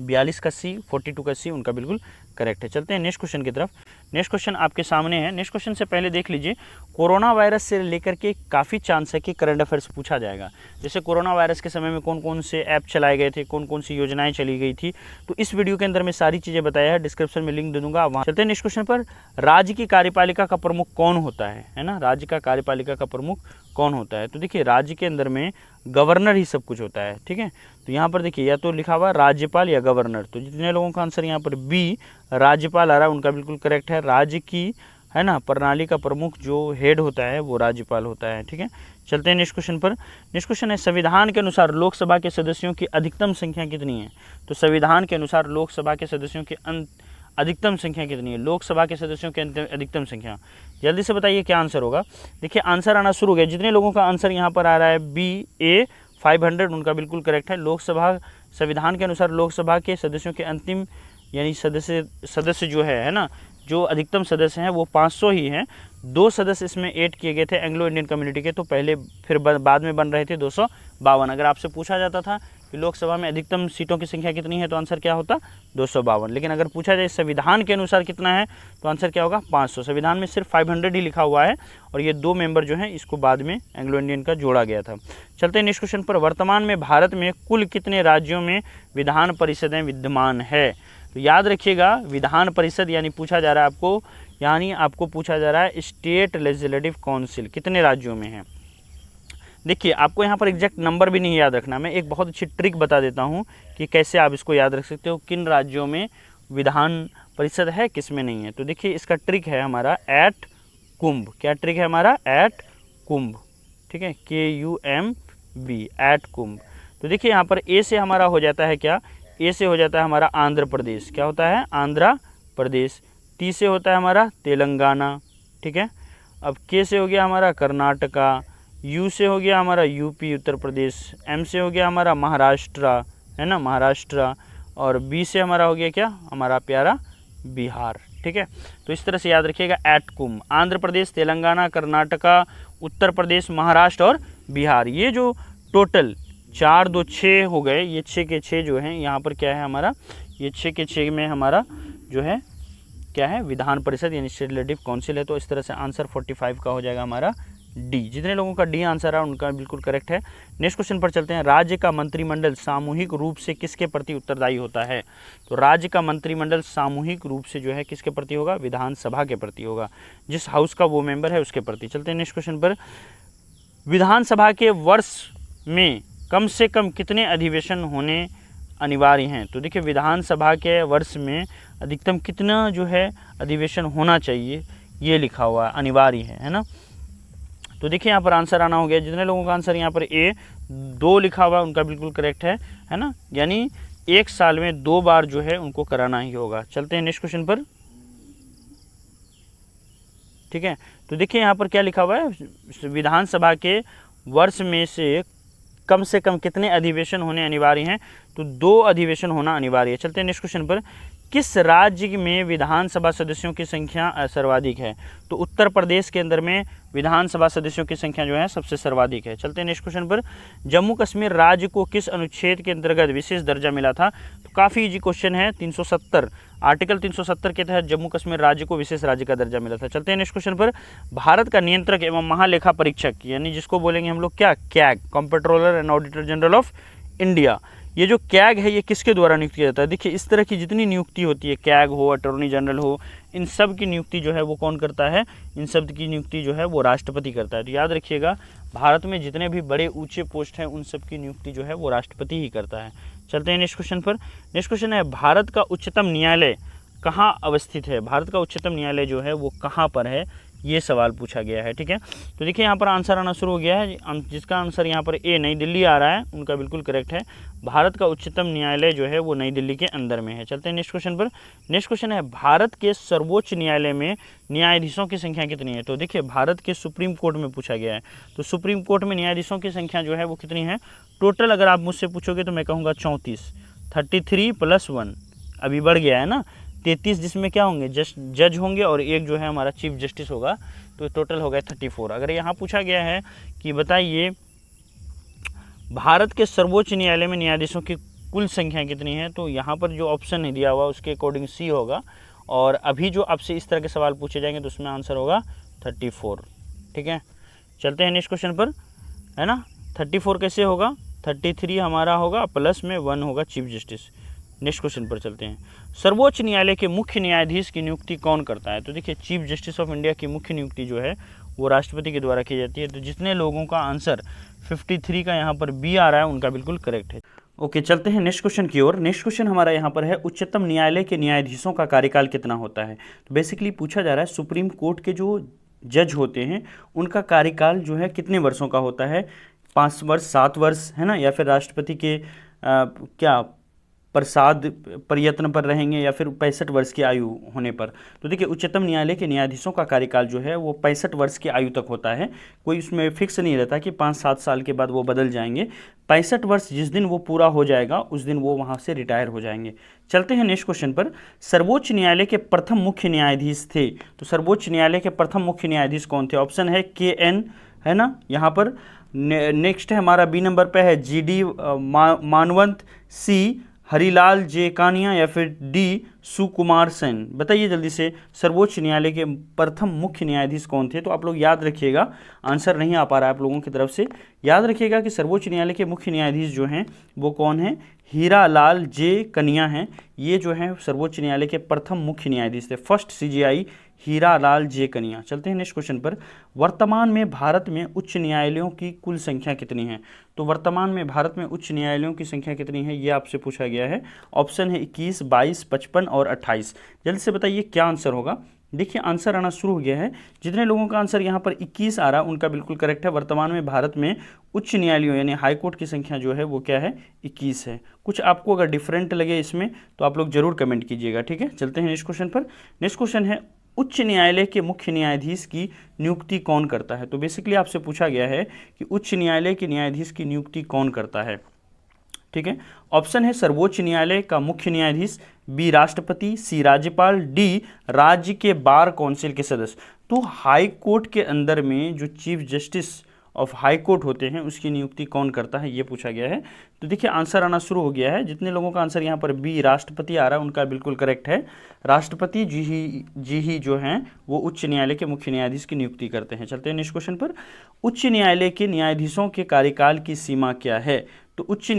[SPEAKER 1] 42 का सी, 42 का सी, उनका बिल्कुल करेक्ट है। चलते हैं नेक्स्ट क्वेश्चन की तरफ। नेक्स्ट क्वेश्चन आपके सामने है। नेक्स्ट क्वेश्चन से पहले देख लीजिए, कोरोना वायरस से लेकर के काफ़ी चांस है कि करंट अफेयर्स पूछा जाएगा। जैसे कोरोना वायरस के समय में कौन कौन से ऐप चलाए गए थे, कौन कौन सी योजनाएं चली गई थी, तो इस वीडियो के अंदर मैं सारी चीज़ें बताया है, डिस्क्रिप्शन में लिंक दे दूंगा वहाँ। चलते हैं नेक्स्ट क्वेश्चन पर। राज्य की कार्यपालिका का प्रमुख कौन होता है ना? राज्य का कार्यपालिका का प्रमुख कौन होता है? तो देखिए राज्य के अंदर में गवर्नर ही सब कुछ होता है। ठीक है, तो यहाँ पर देखिए या तो लिखा हुआ राज्यपाल या गवर्नर, तो जितने लोगों का आंसर यहाँ पर बी राज्यपाल आ रहा है उनका बिल्कुल करेक्ट है। राज्य की है ना प्रणाली का प्रमुख जो हेड होता है वो राज्यपाल होता है। ठीक है, चलते हैं नेक्स्ट क्वेश्चन पर। नेक्स्ट क्वेश्चन है, संविधान के अनुसार लोकसभा के सदस्यों की अधिकतम संख्या कितनी है? तो संविधान के अनुसार लोकसभा के सदस्यों की अधिकतम संख्या कितनी है? लोकसभा के सदस्यों की अधिकतम संख्या, जल्दी से बताइए क्या आंसर होगा। देखिए आंसर आना शुरू हो गया। जितने लोगों का आंसर यहाँ पर आ रहा है बी ए 500, उनका बिल्कुल करेक्ट है। लोकसभा संविधान के अनुसार लोकसभा के सदस्यों के अंतिम यानी सदस्य जो है ना, जो अधिकतम सदस्य हैं वो 500 ही हैं। 2 सदस्य इसमें ऐड किए गए थे एंग्लो इंडियन कम्युनिटी के, तो पहले फिर बाद में बन रहे थे 252। अगर आपसे पूछा जाता था कि लोकसभा में अधिकतम सीटों की संख्या कितनी है तो आंसर क्या होता 252। लेकिन अगर पूछा जाए संविधान के अनुसार कितना है तो आंसर क्या होगा 500। संविधान में सिर्फ 500 ही लिखा हुआ है और ये 2 मेंबर जो हैं इसको बाद में एंग्लो इंडियन का जोड़ा गया था। चलते हैं नेक्स्ट क्वेश्चन पर। वर्तमान में भारत में कुल कितने राज्यों में विधान परिषदें विद्यमान है? तो याद रखिएगा विधान परिषद यानी पूछा जा रहा है आपको, यानी आपको पूछा जा रहा है स्टेट लेजिस्लेटिव काउंसिल कितने राज्यों में है। देखिए आपको यहाँ पर एग्जैक्ट नंबर भी नहीं याद रखना, मैं एक बहुत अच्छी ट्रिक बता देता हूँ कि कैसे आप इसको याद रख सकते हो, किन राज्यों में विधान परिषद है किस में नहीं है। तो देखिए इसका ट्रिक है हमारा एट कुंभ। क्या ट्रिक है हमारा? एट कुंभ। ठीक है, KUMB, एट कुंभ। तो देखिए यहाँ पर ए से हमारा हो जाता है क्या? ए से हो जाता है हमारा आंध्र प्रदेश। क्या होता है? आंध्र प्रदेश। टी से होता है हमारा तेलंगाना। ठीक है, अब के से हो गया हमारा कर्नाटका। यू से हो गया हमारा यूपी उत्तर प्रदेश। एम से हो गया हमारा महाराष्ट्र, है ना, महाराष्ट्र। और बी से हमारा हो गया क्या? हमारा प्यारा बिहार। ठीक है, तो इस तरह से याद रखिएगा एट कुंभ। आंध्र प्रदेश, तेलंगाना, कर्नाटका, उत्तर प्रदेश, महाराष्ट्र और बिहार, ये जो टोटल 4, 2, 6 हो गए, ये 6 के 6 जो हैं यहाँ पर क्या है हमारा, ये 6 के 6 में हमारा जो है क्या है विधान परिषद यानी स्टेट लेजिस्लेटिव काउंसिल है। तो इस तरह से आंसर 45 का हो जाएगा हमारा डी। जितने लोगों का डी आंसर है उनका बिल्कुल करेक्ट है। नेक्स्ट क्वेश्चन पर चलते हैं। राज्य का मंत्रिमंडल सामूहिक रूप से किसके प्रति उत्तरदायी होता है? तो राज्य का मंत्रिमंडल सामूहिक रूप से जो है किसके प्रति होगा? विधानसभा के प्रति होगा, जिस हाउस का वो मेंबर है उसके प्रति। चलते हैं नेक्स्ट क्वेश्चन पर। विधानसभा के वर्ष में कम से कम कितने अधिवेशन होने अनिवार्य हैं? तो देखिए विधानसभा के वर्ष में अधिकतम कितना जो है अधिवेशन होना चाहिए ये लिखा हुआ अनिवार्य है ना। तो देखिए यहाँ पर आंसर आना हो गया। जितने लोगों का आंसर यहाँ पर ए 2 लिखा हुआ उनका बिल्कुल करेक्ट है ना, यानी 1 साल में 2 बार जो है उनको कराना ही होगा। चलते हैं नेक्स्ट क्वेश्चन पर। ठीक है, तो देखिए यहाँ पर क्या लिखा हुआ है, विधानसभा के वर्ष में से कम कितने अधिवेशन होने अनिवार्य हैं? तो 2 अधिवेशन होना अनिवार्य है। चलते हैं नेक्स्ट क्वेश्चन पर। किस राज्य में विधानसभा सदस्यों की संख्या सर्वाधिक है? तो उत्तर प्रदेश के अंदर में विधानसभा सदस्यों की संख्या जो है सबसे सर्वाधिक है। चलते हैं नेक्स्ट क्वेश्चन पर। जम्मू कश्मीर राज्य को किस अनुच्छेद के अंतर्गत विशेष दर्जा मिला था? तो काफ़ी इजी क्वेश्चन है। 370 आर्टिकल 370 के तहत जम्मू कश्मीर राज्य को विशेष राज्य का दर्जा मिला था। चलते हैं नेक्स्ट क्वेश्चन पर। भारत का नियंत्रक एवं महालेखा परीक्षक यानी जिसको बोलेंगे हम लोग क्या, CAG, comptroller and auditor general of India, ये जो कैग है ये किसके द्वारा नियुक्त किया जाता है? देखिए इस तरह की जितनी नियुक्ति होती है, कैग हो, अटॉर्नी जनरल हो, इन सब की नियुक्ति जो है वो कौन करता है? इन सब की नियुक्ति जो है वो राष्ट्रपति करता है। तो याद रखिएगा भारत में जितने भी बड़े ऊंचे पोस्ट हैं उन सब की नियुक्ति जो है वो राष्ट्रपति ही करता है। चलते हैं नेक्स्ट क्वेश्चन पर। नेक्स्ट क्वेश्चन है भारत का उच्चतम न्यायालय कहाँ अवस्थित है? भारत का उच्चतम न्यायालय जो है वो कहाँ पर है, ये सवाल पूछा गया है। ठीक है, तो देखिए यहाँ पर आंसर आना शुरू हो गया है, जिसका आंसर यहाँ पर ए नई दिल्ली आ रहा है, उनका बिल्कुल करेक्ट है। भारत का उच्चतम न्यायालय जो है वो नई दिल्ली के अंदर में है। चलते हैं नेक्स्ट क्वेश्चन पर। नेक्स्ट क्वेश्चन है भारत के सर्वोच्च न्यायालय में न्यायाधीशों की संख्या कितनी है? तो देखिए भारत के सुप्रीम कोर्ट में पूछा गया है, तो सुप्रीम कोर्ट में न्यायाधीशों की संख्या जो है वो कितनी है? टोटल अगर आप मुझसे पूछोगे तो मैं कहूँगा 34, 33 + 1, अभी बढ़ गया है ना, 33, जिसमें क्या होंगे, जज होंगे और एक जो है हमारा चीफ जस्टिस होगा, तो टोटल हो गया 34। अगर यहाँ पूछा गया है कि बताइए भारत के सर्वोच्च न्यायालय में न्यायाधीशों की कुल संख्या कितनी है, तो यहाँ पर जो ऑप्शन नहीं दिया हुआ उसके अकॉर्डिंग सी होगा, और अभी जो आपसे इस तरह के सवाल पूछे जाएंगे तो उसमें आंसर होगा 34। ठीक है, चलते हैं नेक्स्ट क्वेश्चन पर, है ना। 34 कैसे होगा? 33 हमारा होगा, प्लस में 1 होगा चीफ जस्टिस। नेक्स्ट क्वेश्चन पर चलते हैं। सर्वोच्च न्यायालय के मुख्य न्यायाधीश की नियुक्ति कौन करता है? तो देखिए चीफ जस्टिस ऑफ इंडिया की मुख्य नियुक्ति जो है वो राष्ट्रपति के द्वारा की जाती है। तो जितने लोगों का आंसर 53 का यहाँ पर बी आ रहा है उनका बिल्कुल करेक्ट है। ओके, चलते हैं नेक्स्ट क्वेश्चन की ओर। नेक्स्ट क्वेश्चन हमारा यहाँ पर है उच्चतम न्यायालय के न्यायाधीशों का कार्यकाल कितना होता है? तो बेसिकली पूछा जा रहा है सुप्रीम कोर्ट के जो जज होते हैं उनका कार्यकाल जो है कितने वर्षों का होता है? 5 वर्ष, 7 वर्ष, है ना, या फिर राष्ट्रपति के क्या प्रसाद प्रयत्न पर रहेंगे, या फिर 65 वर्ष की आयु होने पर। तो देखिए उच्चतम न्यायालय के न्यायाधीशों का कार्यकाल जो है वो 65 वर्ष की आयु तक होता है, कोई उसमें फिक्स नहीं रहता कि 5-7 साल के बाद वो बदल जाएंगे। 65 वर्ष जिस दिन वो पूरा हो जाएगा उस दिन वो वहाँ से रिटायर हो जाएंगे। चलते हैं नेक्स्ट क्वेश्चन पर। सर्वोच्च न्यायालय के प्रथम मुख्य न्यायाधीश थे, तो सर्वोच्च न्यायालय के प्रथम मुख्य न्यायाधीश कौन थे? ऑप्शन है KN, है ना, यहाँ पर। नेक्स्ट है हमारा बी नंबर पे है GD मानवंत, C हरिलाल जे कानिया, या फिर डी सुकुमार सेन। बताइए जल्दी से सर्वोच्च न्यायालय के प्रथम मुख्य न्यायाधीश कौन थे? तो आप लोग याद रखिएगा, आंसर नहीं आ पा रहा है आप लोगों की तरफ से। याद रखिएगा कि सर्वोच्च न्यायालय के मुख्य न्यायाधीश जो हैं वो कौन है? हीरालाल जे कनिया हैं। ये जो है सर्वोच्च न्यायालय के प्रथम मुख्य न्यायाधीश थे, फर्स्ट CJI हीरालाल जे कनिया। चलते हैं नेक्स्ट क्वेश्चन पर। वर्तमान में भारत में उच्च न्यायालयों की कुल संख्या कितनी है? तो वर्तमान में भारत में उच्च न्यायालयों की संख्या कितनी है ये आपसे पूछा गया है। ऑप्शन है 21, 22, 55 और 28। जल्दी से बताइए क्या आंसर होगा। देखिए आंसर आना शुरू हो गया है। जितने लोगों का आंसर यहाँ पर 21 आ रहा है उनका बिल्कुल करेक्ट है। वर्तमान में भारत में उच्च न्यायालयों यानी हाई कोर्ट की संख्या जो है वो क्या है? 21 है। कुछ आपको अगर डिफरेंट लगे इसमें तो आप लोग जरूर कमेंट कीजिएगा। ठीक है, चलते हैं नेक्स्ट क्वेश्चन पर। नेक्स्ट क्वेश्चन है उच्च न्यायालय के मुख्य न्यायाधीश की नियुक्ति कौन करता है? तो बेसिकली आपसे पूछा गया है कि उच्च न्यायालय के न्यायाधीश की नियुक्ति कौन करता है। ठीक है, ऑप्शन है सर्वोच्च न्यायालय का मुख्य न्यायाधीश, बी राष्ट्रपति, सी राज्यपाल, डी राज्य के बार काउंसिल के सदस्य। तो हाई कोर्ट के अंदर में जो chief justice of high court होते हैं उसकी नियुक्ति कौन करता है ये पूछा गया है। तो देखिए आंसर आना शुरू हो गया है। जितने लोगों का आंसर यहाँ पर बी राष्ट्रपति आ रहा है उनका बिल्कुल करेक्ट है। राष्ट्रपति जी ही जो हैं वो उच्च न्यायालय के मुख्य न्यायाधीश की नियुक्ति करते हैं। चलते हैं नेक्स्ट क्वेश्चन पर। उच्च न्यायालय के न्यायाधीशों के कार्यकाल की सीमा क्या है? तो उच्च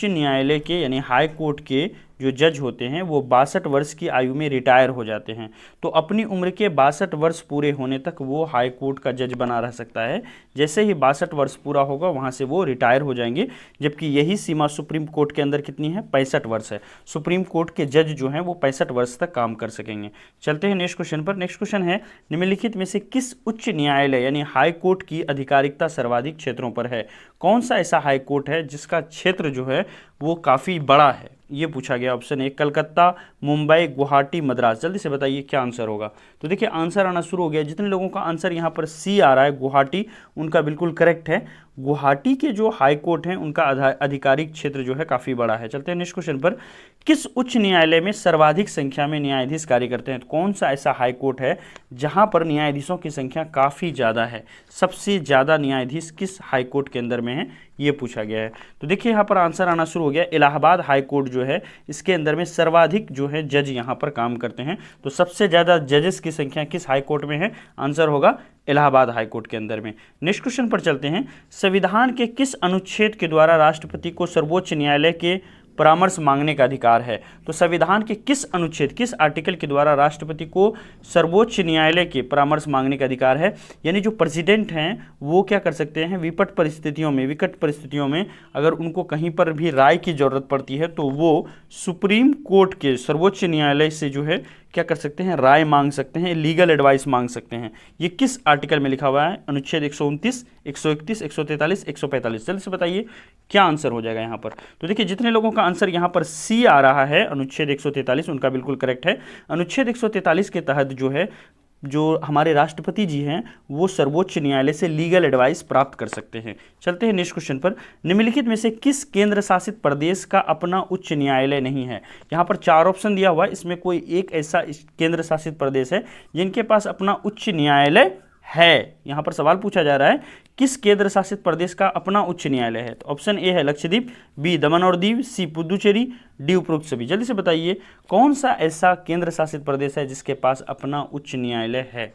[SPEAKER 1] न्यायालय के यानी हाई कोर्ट के जो जज होते हैं वो 62 वर्ष की आयु में रिटायर हो जाते हैं। तो अपनी उम्र के 62 वर्ष पूरे होने तक वो हाई कोर्ट का जज बना रह सकता है। जैसे ही 62 वर्ष पूरा होगा वहाँ से वो रिटायर हो जाएंगे। जबकि यही सीमा सुप्रीम कोर्ट के अंदर कितनी है? 65 वर्ष है। सुप्रीम कोर्ट के जज जो हैं वो 65 वर्ष तक काम कर सकेंगे। चलते हैं नेक्स्ट क्वेश्चन पर। नेक्स्ट क्वेश्चन है निम्नलिखित में से किस उच्च न्यायालय यानी हाई कोर्ट की आधिकारिकता सर्वाधिक क्षेत्रों पर है? कौन सा ऐसा हाई कोर्ट है जिसका क्षेत्र जो है वो काफ़ी बड़ा है? ये पूछा गया। Option A Calcutta, Mumbai, Guwahati, Madras. जल्दी से बताइए क्या आंसर होगा। तो देखिए आंसर आना शुरू हो गया। जितने लोगों का आंसर यहाँ पर सी आ रहा है गुवाहाटी, उनका बिल्कुल करेक्ट है। गुवाहाटी के जो हाई कोर्ट हैं उनका आधिकारिक क्षेत्र जो है काफ़ी बड़ा है। चलते हैं नेक्स्ट क्वेश्चन पर। किस उच्च न्यायालय में सर्वाधिक संख्या में न्यायाधीश कार्य करते हैं? तो कौन सा ऐसा हाई कोर्ट है जहां पर न्यायाधीशों की संख्या काफ़ी ज़्यादा है? सबसे ज़्यादा न्यायाधीश किस हाई कोर्ट के अंदर में है, ये पूछा गया है। तो देखिए यहाँ पर आंसर आना शुरू हो गया। इलाहाबाद हाई कोर्ट जो है इसके अंदर में सर्वाधिक जो है जज यहाँ पर काम करते हैं। तो सबसे ज़्यादा जजेस की संख्या किस हाई कोर्ट में है? आंसर होगा इलाहाबाद हाई कोर्ट के अंदर में। नेक्स्ट क्वेश्चन पर चलते हैं। संविधान के किस अनुच्छेद के द्वारा राष्ट्रपति को सर्वोच्च न्यायालय के परामर्श मांगने का अधिकार है? तो संविधान के किस अनुच्छेद, किस आर्टिकल के द्वारा राष्ट्रपति को सर्वोच्च न्यायालय के परामर्श मांगने का अधिकार है? यानी जो प्रेसिडेंट हैं वो क्या कर सकते हैं, विकट परिस्थितियों में अगर उनको कहीं पर भी राय की जरूरत पड़ती है तो वो सुप्रीम कोर्ट के, सर्वोच्च न्यायालय से जो है क्या कर सकते हैं, राय मांग सकते हैं, लीगल एडवाइस मांग सकते हैं। ये किस आर्टिकल में लिखा हुआ है? अनुच्छेद 129, 131, 143, 145। जल्दी से बताइए क्या आंसर हो जाएगा यहाँ पर। तो देखिए जितने लोगों का आंसर यहाँ पर सी आ रहा है, अनुच्छेद 143, उनका बिल्कुल करेक्ट है। अनुच्छेद 143 के तहत जो है, जो हमारे राष्ट्रपति जी हैं वो सर्वोच्च न्यायालय से लीगल एडवाइस प्राप्त कर सकते हैं। चलते हैं नेक्स्ट क्वेश्चन पर। निम्नलिखित में से किस केंद्र शासित प्रदेश का अपना उच्च न्यायालय नहीं है? यहाँ पर 4 ऑप्शन दिया हुआ है, इसमें कोई एक ऐसा केंद्र शासित प्रदेश है जिनके पास अपना उच्च न्यायालय है। यहाँ पर सवाल पूछा जा रहा है किस केंद्र शासित प्रदेश का अपना उच्च न्यायालय है? तो ऑप्शन ए है लक्षद्वीप, बी दमन और दीव, सी पुदुचेरी, डी उपरोक्त सभी। जल्दी से बताइए कौन सा ऐसा केंद्र शासित प्रदेश है जिसके पास अपना उच्च न्यायालय है?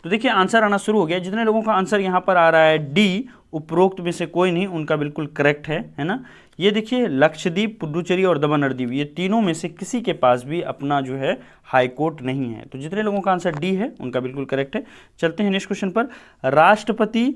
[SPEAKER 1] तो देखिए आंसर आना शुरू हो गया। जितने लोगों का आंसर यहाँ पर आ रहा है डी, उपरोक्त में से कोई नहीं, उनका बिल्कुल करेक्ट है ना। ये देखिए लक्षद्वीप, पुडुचेरी और दमन और दीव, ये तीनों में से किसी के पास भी अपना जो है हाई कोर्ट नहीं है। तो जितने लोगों का आंसर डी है उनका बिल्कुल करेक्ट है। चलते हैं नेक्स्ट क्वेश्चन पर। राष्ट्रपति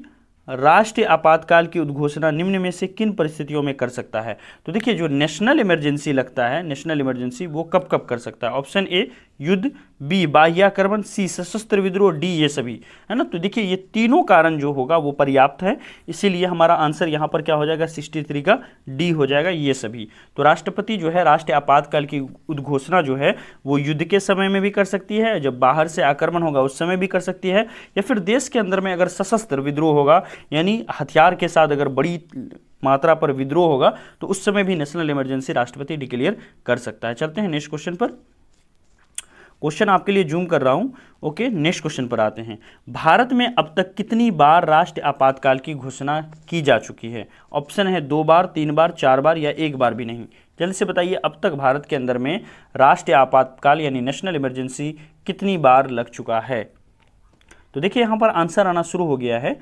[SPEAKER 1] राष्ट्रीय आपातकाल की उद्घोषणा निम्न में से किन परिस्थितियों में कर सकता है? तो देखिए जो नेशनल इमरजेंसी लगता है, नेशनल इमरजेंसी वो कब कब कर सकता है? ऑप्शन ए युद्ध, बी बाह्याक्रमण, सी सशस्त्र विद्रोह, डी ये सभी, है ना। तो देखिए ये तीनों कारण जो होगा वो पर्याप्त है, इसीलिए हमारा आंसर यहाँ पर क्या हो जाएगा? 63 का डी हो जाएगा, ये सभी। तो राष्ट्रपति जो है राष्ट्रीय आपातकाल की उद्घोषणा जो है वो युद्ध के समय में भी कर सकती है, जब बाहर से आक्रमण होगा उस समय भी कर सकती है, या फिर देश के अंदर में अगर सशस्त्र विद्रोह होगा यानी हथियार के साथ अगर बड़ी मात्रा पर विद्रोह होगा तो उस समय भी नेशनल इमरजेंसी राष्ट्रपति डिक्लेयर कर सकता है। चलते हैं नेक्स्ट क्वेश्चन पर। क्वेश्चन आपके लिए जूम कर रहा हूं। ओके, नेक्स्ट क्वेश्चन पर आते हैं। भारत में अब तक कितनी बार राष्ट्रीय आपातकाल की घोषणा की जा चुकी है? ऑप्शन है 2 बार, 3 बार, 4 बार या 1 बार भी नहीं। जल्दी से बताइए अब तक भारत के अंदर में राष्ट्रीय आपातकाल यानी नेशनल इमरजेंसी कितनी बार लग चुका है? तो देखिए यहां पर आंसर आना शुरू हो गया है।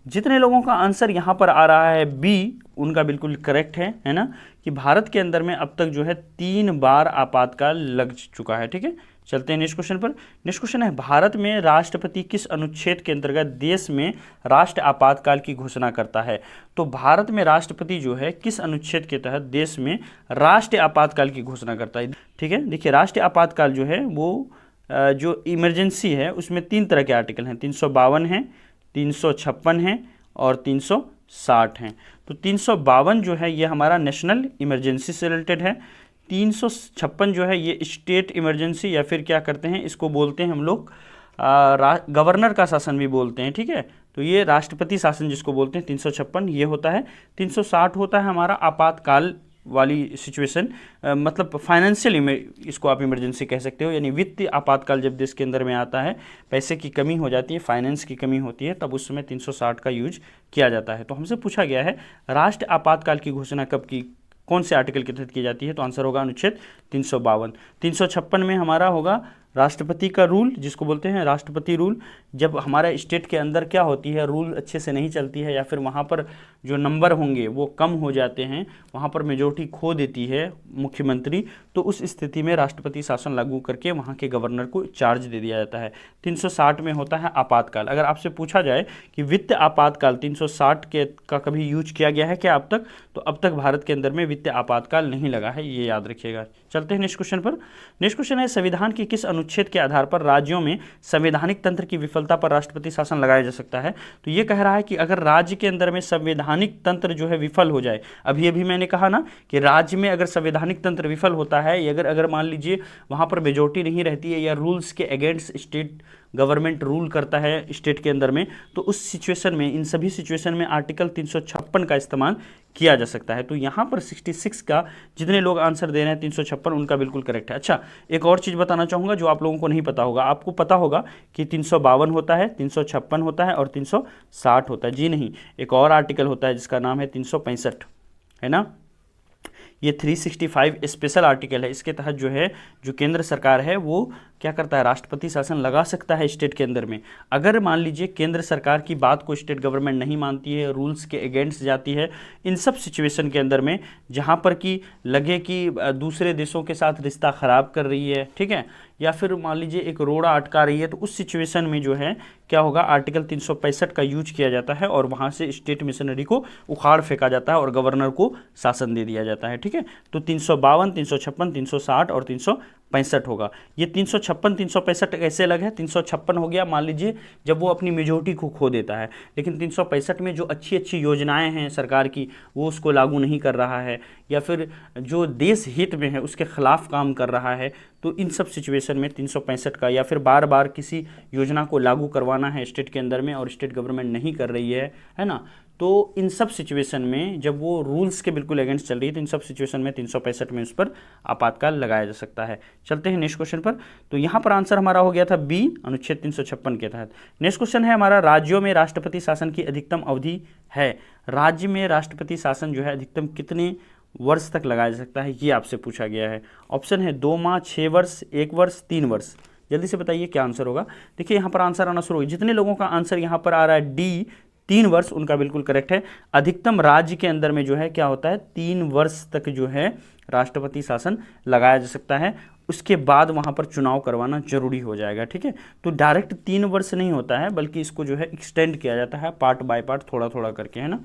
[SPEAKER 1] जितने लोगों का आंसर यहाँ पर आ रहा है बी, उनका बिल्कुल करेक्ट है ना, कि भारत के अंदर में अब तक जो है 3 बार आपातकाल लग चुका है। ठीक है, चलते हैं नेक्स्ट क्वेश्चन पर। नेक्स्ट क्वेश्चन है भारत में राष्ट्रपति किस अनुच्छेद के अंतर्गत देश में राष्ट्रीय आपातकाल की घोषणा करता है? तो भारत में राष्ट्रपति जो है किस अनुच्छेद के तहत देश में राष्ट्रीय आपातकाल की घोषणा करता है? ठीक है, देखिए राष्ट्रीय आपातकाल जो है वो जो इमरजेंसी है उसमें 3 तरह के आर्टिकल हैं, 352 हैं, 356 हैं और 360 हैं। तो 352 जो है ये हमारा नेशनल इमरजेंसी से रिलेटेड है। 356 जो है ये स्टेट इमरजेंसी या फिर क्या करते हैं इसको बोलते हैं हम लोग गवर्नर का शासन भी बोलते हैं। ठीक है, तो ये राष्ट्रपति शासन जिसको बोलते हैं 356 ये होता है। 360 होता है हमारा आपातकाल वाली सिचुएशन, मतलब फाइनेंशियल इसको आप इमरजेंसी कह सकते हो, यानी वित्तीय आपातकाल जब देश के अंदर में आता है, पैसे की कमी हो जाती है, फाइनेंस की कमी होती है, तब उस समय 360 का यूज किया जाता है। तो हमसे पूछा गया है राष्ट्रीय आपातकाल की घोषणा कब की, कौन से आर्टिकल के तहत की जाती है? तो आंसर होगा अनुच्छेद 352। 356 में हमारा होगा राष्ट्रपति का रूल, जिसको बोलते हैं राष्ट्रपति रूल। जब हमारे स्टेट के अंदर क्या होती है, रूल अच्छे से नहीं चलती है या फिर वहाँ पर जो नंबर होंगे वो कम हो जाते हैं, वहाँ पर मेजोरिटी खो देती है मुख्यमंत्री, तो उस स्थिति में राष्ट्रपति शासन लागू करके वहाँ के गवर्नर को चार्ज दे दिया जाता है। 360 में होता है आपातकाल। अगर आपसे पूछा जाए कि वित्तीय आपातकाल 360 का कभी यूज किया गया है क्या अब तक, तो अब तक भारत के अंदर में वित्तीय आपातकाल नहीं लगा है, ये याद रखिएगा। चलते हैं नेक्स्ट क्वेश्चन पर। नेक्स्ट क्वेश्चन है संविधान के किस अनुच्छेद के आधार पर राज्यों में संवैधानिक तंत्र की विफलता पर राष्ट्रपति शासन लगाया जा सकता है? तो ये कह रहा है कि अगर राज्य के अंदर में संवैधानिक तंत्र जो है विफल हो जाए, अभी मैंने कहा ना कि राज्य में अगर संवैधानिक तंत्र विफल होता है, अगर मान लीजिए वहां पर मेजोरिटी नहीं रहती है या रूल्स के अगेंस्ट स्टेट गवर्नमेंट रूल करता है स्टेट के अंदर में, तो उस सिचुएशन में, इन सभी सिचुएशन में आर्टिकल 356 का इस्तेमाल किया जा सकता है। तो यहाँ पर 66 का जितने लोग आंसर दे रहे हैं 356 उनका बिल्कुल करेक्ट है। अच्छा, एक और चीज़ बताना चाहूँगा जो आप लोगों को नहीं पता होगा। आपको पता होगा कि 352 होता है, 356 होता है और 360 होता है। जी नहीं, एक और आर्टिकल होता है जिसका नाम है 365, है ना। ये 365 स्पेशल आर्टिकल है। इसके तहत जो है, जो केंद्र सरकार है वो क्या करता है, राष्ट्रपति शासन लगा सकता है स्टेट के अंदर में। अगर मान लीजिए केंद्र सरकार की बात को स्टेट गवर्नमेंट नहीं मानती है, रूल्स के अगेंस्ट जाती है, इन सब सिचुएशन के अंदर में जहाँ पर कि लगे कि दूसरे देशों के साथ रिश्ता ख़राब कर रही है, ठीक है, या फिर मान लीजिए एक रोड़ा अटका रही है, तो उस सिचुएशन में जो है क्या होगा, आर्टिकल 365 का यूज किया जाता है और वहाँ से स्टेट मिशनरी को उखाड़ फेंका जाता है और गवर्नर को शासन दे दिया जाता है। ठीक है, तो 352, 356, 360 और 365 होगा। ये 356, 365 कैसे अलग है? 356 हो गया मान लीजिए जब वो अपनी मेजोरिटी को खो देता है, लेकिन 365 में जो अच्छी अच्छी योजनाएं हैं सरकार की वो उसको लागू नहीं कर रहा है, या फिर जो देश हित में है उसके खिलाफ काम कर रहा है, तो इन सब सिचुएशन में 365 का, या फिर बार बार किसी योजना को लागू करवाना है स्टेट के अंदर में और स्टेट गवर्नमेंट नहीं कर रही है ना, तो इन सब सिचुएशन में जब वो रूल्स के बिल्कुल अगेंस्ट चल रही है तो इन सब सिचुएशन में 365 में उस पर आपातकाल लगाया जा सकता है। चलते हैं नेक्स्ट क्वेश्चन पर। तो यहाँ पर आंसर हमारा हो गया था बी, अनुच्छेद 356 के तहत। नेक्स्ट क्वेश्चन है हमारा, राज्यों में राष्ट्रपति शासन की अधिकतम अवधि है। राज्य में राष्ट्रपति शासन जो है अधिकतम कितने वर्ष तक लगाया जा सकता है, ये आपसे पूछा गया है। ऑप्शन है 2 माह, 6 वर्ष, 1 वर्ष, 3 वर्ष। जल्दी से बताइए क्या आंसर होगा। देखिए यहाँ पर आंसर आना शुरू हो, जितने लोगों का आंसर यहाँ पर आ रहा है डी, 3 वर्ष, उनका बिल्कुल करेक्ट है। अधिकतम राज्य के अंदर में जो है क्या होता है, 3 वर्ष तक जो है राष्ट्रपति शासन लगाया जा सकता है। उसके बाद वहाँ पर चुनाव करवाना जरूरी हो जाएगा। ठीक है, तो डायरेक्ट 3 वर्ष नहीं होता है, बल्कि इसको जो है एक्सटेंड किया जाता है पार्ट बाय पार्ट, थोड़ा थोड़ा करके, है ना।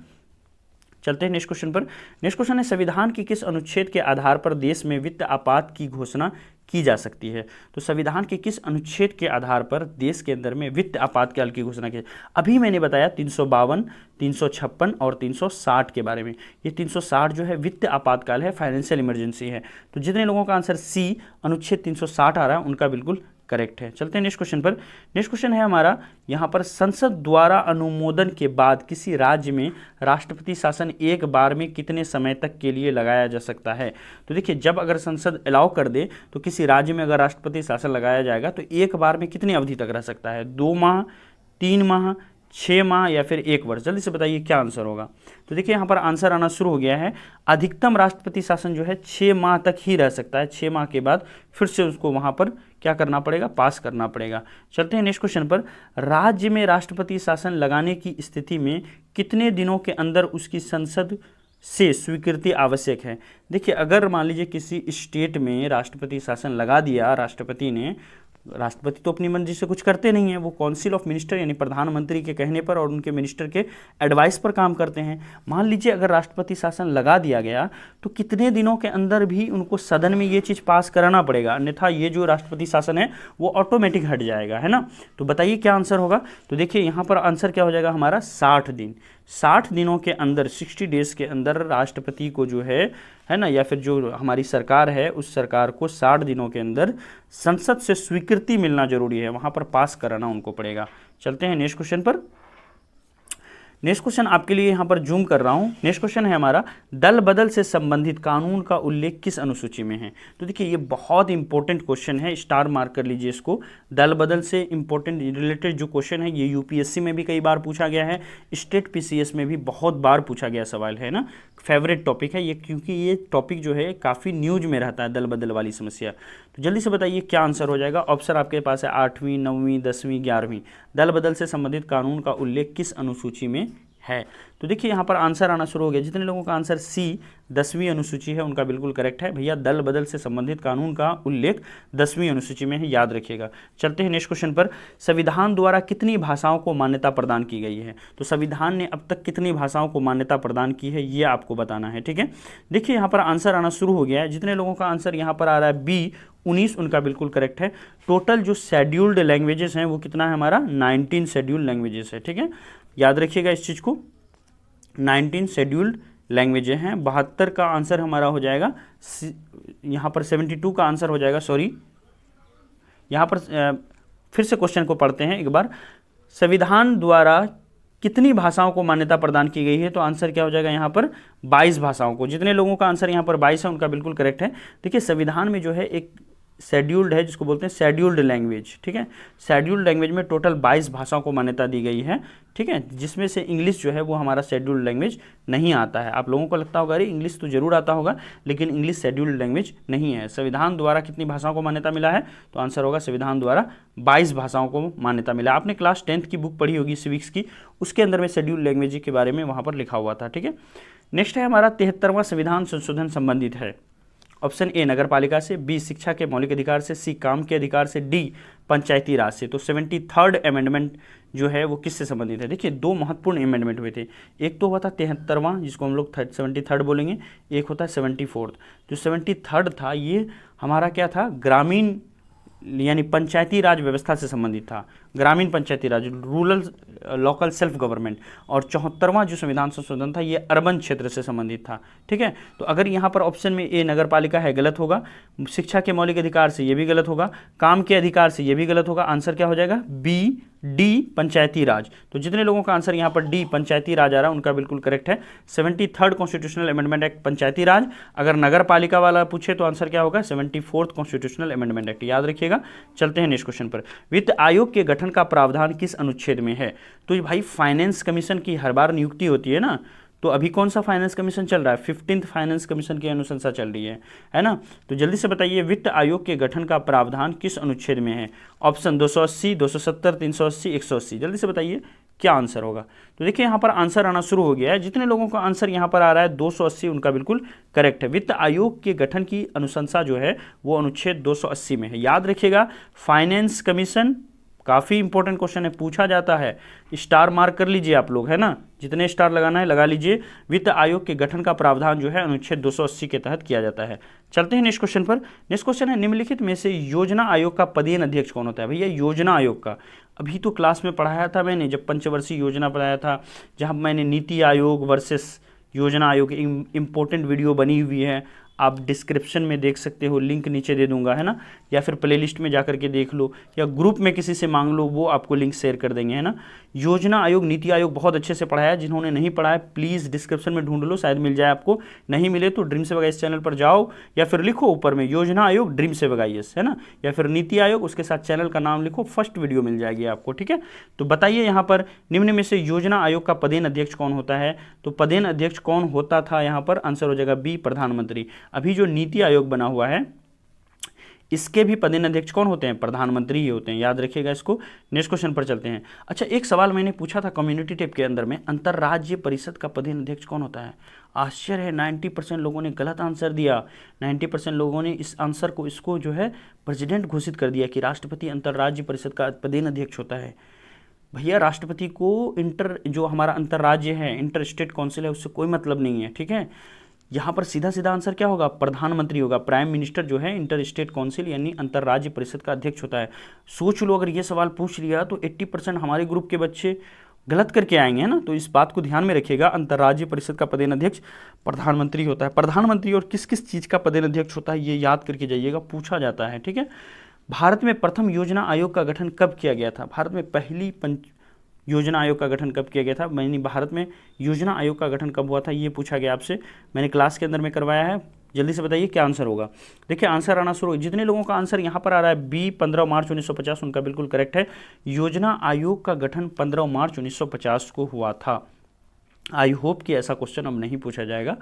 [SPEAKER 1] चलते हैं नेक्स्ट क्वेश्चन पर। नेक्स्ट क्वेश्चन है, संविधान के किस अनुच्छेद के आधार पर देश में वित्त आपात की घोषणा की जा सकती है। तो संविधान के किस अनुच्छेद के आधार पर देश के अंदर में वित्त आपातकाल की घोषणा की। अभी मैंने बताया 352, 356 और 360 के बारे में। ये 360 जो है वित्त आपातकाल है, फाइनेंशियल इमरजेंसी है। तो जितने लोगों का आंसर सी, अनुच्छेद 360 आ रहा है, उनका बिल्कुल करेक्ट है। चलते हैं नेक्स्ट क्वेश्चन पर। नेक्स्ट क्वेश्चन है हमारा यहाँ पर, संसद द्वारा अनुमोदन के बाद किसी राज्य में राष्ट्रपति शासन एक बार में कितने समय तक के लिए लगाया जा सकता है। तो देखिए, जब अगर संसद अलाउ कर दे तो किसी राज्य में अगर राष्ट्रपति शासन लगाया जाएगा तो एक बार में कितनी अवधि तक रह सकता है, 2 माह, 3 माह, 6 माह या फिर 1 वर्ष। जल्दी से बताइए क्या आंसर होगा। तो देखिए यहाँ पर आंसर आना शुरू हो गया है। अधिकतम राष्ट्रपति शासन जो है 6 माह तक ही रह सकता है। 6 माह के बाद फिर से उसको वहाँ पर क्या करना पड़ेगा, पास करना पड़ेगा। चलते हैं नेक्स्ट क्वेश्चन पर। राज्य में राष्ट्रपति शासन लगाने की स्थिति में कितने दिनों के अंदर उसकी संसद से स्वीकृति आवश्यक है। देखिए, अगर मान लीजिए किसी स्टेट में राष्ट्रपति शासन लगा दिया राष्ट्रपति ने, राष्ट्रपति तो अपनी मर्जी से कुछ करते नहीं है, वो काउंसिल ऑफ मिनिस्टर यानी प्रधानमंत्री के कहने पर और उनके मिनिस्टर के एडवाइस पर काम करते हैं। मान लीजिए अगर राष्ट्रपति शासन लगा दिया गया तो कितने दिनों के अंदर भी उनको सदन में ये चीज़ पास कराना पड़ेगा, अन्यथा ये जो राष्ट्रपति शासन है वो ऑटोमेटिक हट जाएगा, है ना। तो बताइए क्या आंसर होगा। तो देखिए यहाँ पर आंसर क्या हो जाएगा हमारा, 60 दिन। 60 दिनों के अंदर, 60 डेज के अंदर राष्ट्रपति को जो है ना, या फिर जो हमारी सरकार है उस सरकार को 60 दिनों के अंदर संसद से स्वीकृति मिलना जरूरी है, वहाँ पर पास कराना उनको पड़ेगा। चलते हैं नेक्स्ट क्वेश्चन पर। नेक्स्ट क्वेश्चन आपके लिए यहाँ पर जूम कर रहा हूँ। नेक्स्ट क्वेश्चन है हमारा, दल बदल से संबंधित कानून का उल्लेख किस अनुसूची में है। तो देखिए ये बहुत इंपॉर्टेंट क्वेश्चन है, स्टार मार्क कर लीजिए इसको। दल बदल से इंपॉर्टेंट रिलेटेड जो क्वेश्चन है ये यूपीएससी में भी कई बार पूछा गया है, स्टेट पीसीएस में भी बहुत बार पूछा गया सवाल है ना। फेवरेट टॉपिक है ये, क्योंकि ये टॉपिक जो है काफ़ी न्यूज में रहता है, दल बदल वाली समस्या। तो जल्दी से बताइए क्या आंसर हो जाएगा। ऑप्शन आपके पास है 8वीं, 9वीं, 10वीं, 11वीं। दल बदल से संबंधित कानून का उल्लेख किस अनुसूची में है। तो देखिए यहाँ पर आंसर आना शुरू हो गया। जितने लोगों का आंसर सी, 10वीं अनुसूची है, उनका बिल्कुल करेक्ट है। भैया दल बदल से संबंधित कानून का उल्लेख 10वीं अनुसूची में है, याद रखिएगा। चलते हैं नेक्स्ट क्वेश्चन पर। संविधान द्वारा कितनी भाषाओं को मान्यता प्रदान की गई है। तो संविधान ने अब तक कितनी भाषाओं को मान्यता प्रदान की है ये आपको बताना है, ठीक है। देखिए यहाँ पर आंसर आना शुरू हो गया है। जितने लोगों का आंसर यहाँ पर आ रहा है बी, 19, उनका बिल्कुल करेक्ट है। टोटल जो शेड्यूल्ड लैंग्वेजेस हैं वो कितना है हमारा, 19 शेड्यूल्ड लैंग्वेजेस है, ठीक है। याद रखिएगा इस चीज़ को, 19 शेड्यूल्ड लैंग्वेज हैं। 72 का आंसर हमारा हो जाएगा, यहाँ पर 72 का आंसर हो जाएगा, सॉरी यहाँ पर फिर से क्वेश्चन को पढ़ते हैं एक बार। संविधान द्वारा कितनी भाषाओं को मान्यता प्रदान की गई है? तो आंसर क्या हो जाएगा यहाँ पर 22 भाषाओं को। जितने लोगों का आंसर यहाँ पर 22 है उनका बिल्कुल करेक्ट है। देखिए संविधान में जो है एक शेड्यूल्ड है जिसको बोलते हैं शेड्यूल्ड लैंग्वेज, ठीक है। शेड्यूल्ड लैंग्वेज में टोटल 22 भाषाओं को मान्यता दी गई है, ठीक है, जिसमें से इंग्लिश जो है वो हमारा शेड्यूल्ड लैंग्वेज नहीं आता है। आप लोगों को लगता होगा अरे इंग्लिश तो जरूर आता होगा, लेकिन इंग्लिश शेड्यूल्ड लैंग्वेज नहीं है। संविधान द्वारा कितनी भाषाओं को मान्यता मिला है? तो आंसर होगा संविधान द्वारा 22 भाषाओं को मान्यता मिला। आपने क्लास 10th की बुक पढ़ी होगी सिविक्स की, उसके अंदर में शेड्यूल्ड लैंग्वेज के बारे में वहाँ पर लिखा हुआ था, ठीक है। नेक्स्ट है हमारा 73वां संविधान संशोधन संबंधित है। ऑप्शन ए नगर पालिका से, बी शिक्षा के मौलिक अधिकार से, सी काम के अधिकार से, डी पंचायती राज से। तो 73rd अमेंडमेंट जो है वो किससे संबंधित है? देखिए दो महत्वपूर्ण अमेंडमेंट हुए थे। एक तो हुआ था 73वां जिसको हम लोग 73rd बोलेंगे, एक होता है 74th। जो 73rd था ये हमारा क्या था? ग्रामीण यानी पंचायती राज व्यवस्था से संबंधित था, ग्रामीण पंचायती राज, रूरल लोकल सेल्फ गवर्नमेंट। और 74वां जो संविधान संशोधन था ये अर्बन क्षेत्र से संबंधित था, ठीक है। तो अगर यहाँ पर ऑप्शन में ए नगर पालिका है गलत होगा, शिक्षा के मौलिक अधिकार से ये भी गलत होगा, काम के अधिकार से ये भी गलत होगा। आंसर क्या हो जाएगा? बी डी पंचायती राज। तो जितने लोगों का आंसर यहाँ पर डी पंचायती राज आ रहा है उनका बिल्कुल करेक्ट है। 73rd कॉन्स्टिट्यूशनल अमेंडमेंट एक्ट पंचायती राज। अगर नगर पालिका वाला पूछे तो आंसर क्या होगा? 74th कॉन्स्टिट्यूशनल अमेंडमेंट एक्ट, याद रखिएगा। चलते हैं नेक्स्ट क्वेश्चन पर। वित्त आयोग के गठन का प्रावधान किस अनुच्छेद में है? तो भाई फाइनेंस कमीशन की हर बार नियुक्ति होती है ना, तो अभी कौन सा फाइनेंस कमीशन चल रहा है? 15th फाइनेंस कमीशन की अनुशंसा चल रही है ना। तो जल्दी से बताइए वित्त आयोग के गठन का प्रावधान किस अनुच्छेद में है? ऑप्शन 280, 270, 380, 180। जल्दी से बताइए क्या आंसर होगा। तो देखिए यहाँ पर आंसर आना शुरू हो गया है। जितने लोगों का आंसर यहाँ पर आ रहा है 280 उनका बिल्कुल करेक्ट है। वित्त आयोग के गठन की अनुशंसा जो है वो अनुच्छेद 280 में है। याद रखिएगा फाइनेंस कमीशन काफ़ी इंपॉर्टेंट क्वेश्चन है, पूछा जाता है। स्टार मार्क कर लीजिए आप लोग, है ना, जितने स्टार लगाना है लगा लीजिए। वित्त आयोग के गठन का प्रावधान जो है अनुच्छेद 280 के तहत किया जाता है। चलते हैं नेक्स्ट क्वेश्चन पर। नेक्स्ट क्वेश्चन है निम्नलिखित में से योजना आयोग का पदेन अध्यक्ष कौन होता है? भैया योजना आयोग का अभी तो क्लास में पढ़ाया था मैंने, जब पंचवर्षीय योजना पढ़ाया था, जहाँ मैंने नीति आयोग वर्सेस योजना आयोग इंपॉर्टेंट वीडियो बनी हुई है, आप डिस्क्रिप्शन में देख सकते हो, लिंक नीचे दे दूंगा, है ना, या फिर प्लेलिस्ट में जाकर के देख लो, या ग्रुप में किसी से मांग लो, वो आपको लिंक शेयर कर देंगे, है ना। योजना आयोग नीति आयोग बहुत अच्छे से पढ़ाया है। जिन्होंने नहीं पढ़ा है प्लीज़ डिस्क्रिप्शन में ढूंढ लो, शायद मिल जाए आपको। नहीं मिले तो ड्रीम सेवक आईएएस चैनल पर जाओ, या फिर लिखो ऊपर में योजना आयोग ड्रीम सेवक आईएएस, है ना, या फिर नीति आयोग, उसके साथ चैनल का नाम लिखो, फर्स्ट वीडियो मिल जाएगी आपको, ठीक है। तो बताइए यहाँ पर निम्न में से योजना आयोग का पदेन अध्यक्ष कौन होता है? तो पदेन अध्यक्ष कौन होता था यहाँ पर? आंसर हो जाएगा बी प्रधानमंत्री। अभी जो नीति आयोग बना हुआ है इसके भी पदेन अध्यक्ष कौन होते हैं? प्रधानमंत्री ही होते हैं, याद रखिएगा इसको। नेक्स्ट क्वेश्चन पर चलते हैं। अच्छा एक सवाल मैंने पूछा था कम्युनिटी टेप के अंदर में, अंतर्राज्य परिषद का पदेन अध्यक्ष कौन होता है? आश्चर्य है 90% लोगों ने गलत आंसर दिया। 90% लोगों ने इस आंसर को इसको जो है प्रेसिडेंट घोषित कर दिया कि राष्ट्रपति अंतर्राज्य परिषद का पदेन अध्यक्ष होता है। भैया राष्ट्रपति को जो हमारा अंतर्राज्य है, इंटर स्टेट काउंसिल है, उससे कोई मतलब नहीं है, ठीक है। यहाँ पर सीधा सीधा आंसर क्या होगा? प्रधानमंत्री होगा। प्राइम मिनिस्टर जो है इंटर स्टेट काउंसिल यानी अंतर्राज्य परिषद का अध्यक्ष होता है। सोच लो अगर ये सवाल पूछ लिया तो 80% हमारे ग्रुप के बच्चे गलत करके आएंगे, है ना। तो इस बात को ध्यान में रखिएगा, अंतर्राज्य परिषद का पदेन अध्यक्ष प्रधानमंत्री होता है। प्रधानमंत्री और किस किस चीज़ का पदेन अध्यक्ष होता है ये याद करके जाइएगा, पूछा जाता है, ठीक है। भारत में प्रथम योजना आयोग का गठन कब किया गया था? भारत में पहली योजना आयोग का गठन कब किया गया था? मैंने भारत में योजना आयोग का गठन कब हुआ था ये पूछा गया आपसे, मैंने क्लास के अंदर में करवाया है। जल्दी से बताइए क्या आंसर होगा। देखिए आंसर आना शुरू, जितने लोगों का आंसर यहाँ पर आ रहा है बी 15 मार्च 1950 उनका बिल्कुल करेक्ट है। योजना आयोग का गठन 15 मार्च 1950 को हुआ था। आई होप कि ऐसा क्वेश्चन अब नहीं पूछा जाएगा।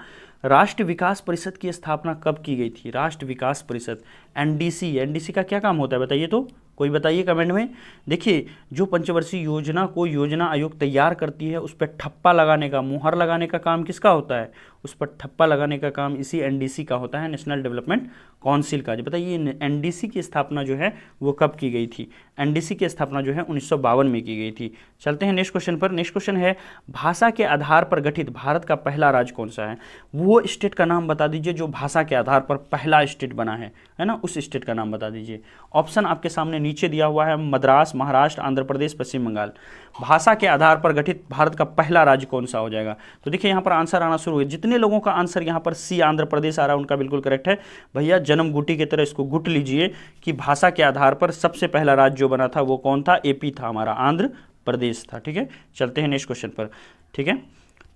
[SPEAKER 1] राष्ट्रीय विकास परिषद की स्थापना कब की गई थी? राष्ट्रीय विकास परिषद एनडीसी का क्या काम होता है बताइए तो, कोई बताइए कमेंट में। देखिए जो पंचवर्षीय योजना को योजना आयोग तैयार करती है उस पर ठप्पा लगाने का, मुहर लगाने का काम किसका होता है? उस पर ठप्पा लगाने का काम इसी एनडीसी का होता है, नेशनल डेवलपमेंट काउंसिल का। जो बताइए एनडीसी की स्थापना जो है वो कब की गई थी? एनडीसी की स्थापना जो है 1952 में की गई थी। चलते हैं नेक्स्ट क्वेश्चन पर। नेक्स्ट क्वेश्चन है भाषा के आधार पर गठित भारत का पहला राज्य कौन सा है? वो स्टेट का नाम बता दीजिए जो भाषा के आधार पर पहला स्टेट बना है ना, उस स्टेट का नाम बता दीजिए। ऑप्शन आपके सामने नीचे दिया हुआ है, मद्रास, महाराष्ट्र, आंध्र प्रदेश, पश्चिम बंगाल। भाषा के आधार पर गठित भारत का पहला राज्य कौन सा हो जाएगा? तो देखिए यहाँ पर आंसर आना शुरू हुए। जितने जितने लोगों का आंसर यहाँ पर सी आंध्र प्रदेश आ रहा है उनका बिल्कुल करेक्ट है। भैया जन्म गुटी की तरह इसको गुट लीजिए कि भाषा के आधार पर सबसे पहला राज्य जो बना था वो कौन था, एपी था हमारा, आंध्र प्रदेश था। ठीक है, चलते हैं नेक्स्ट क्वेश्चन पर। ठीक है,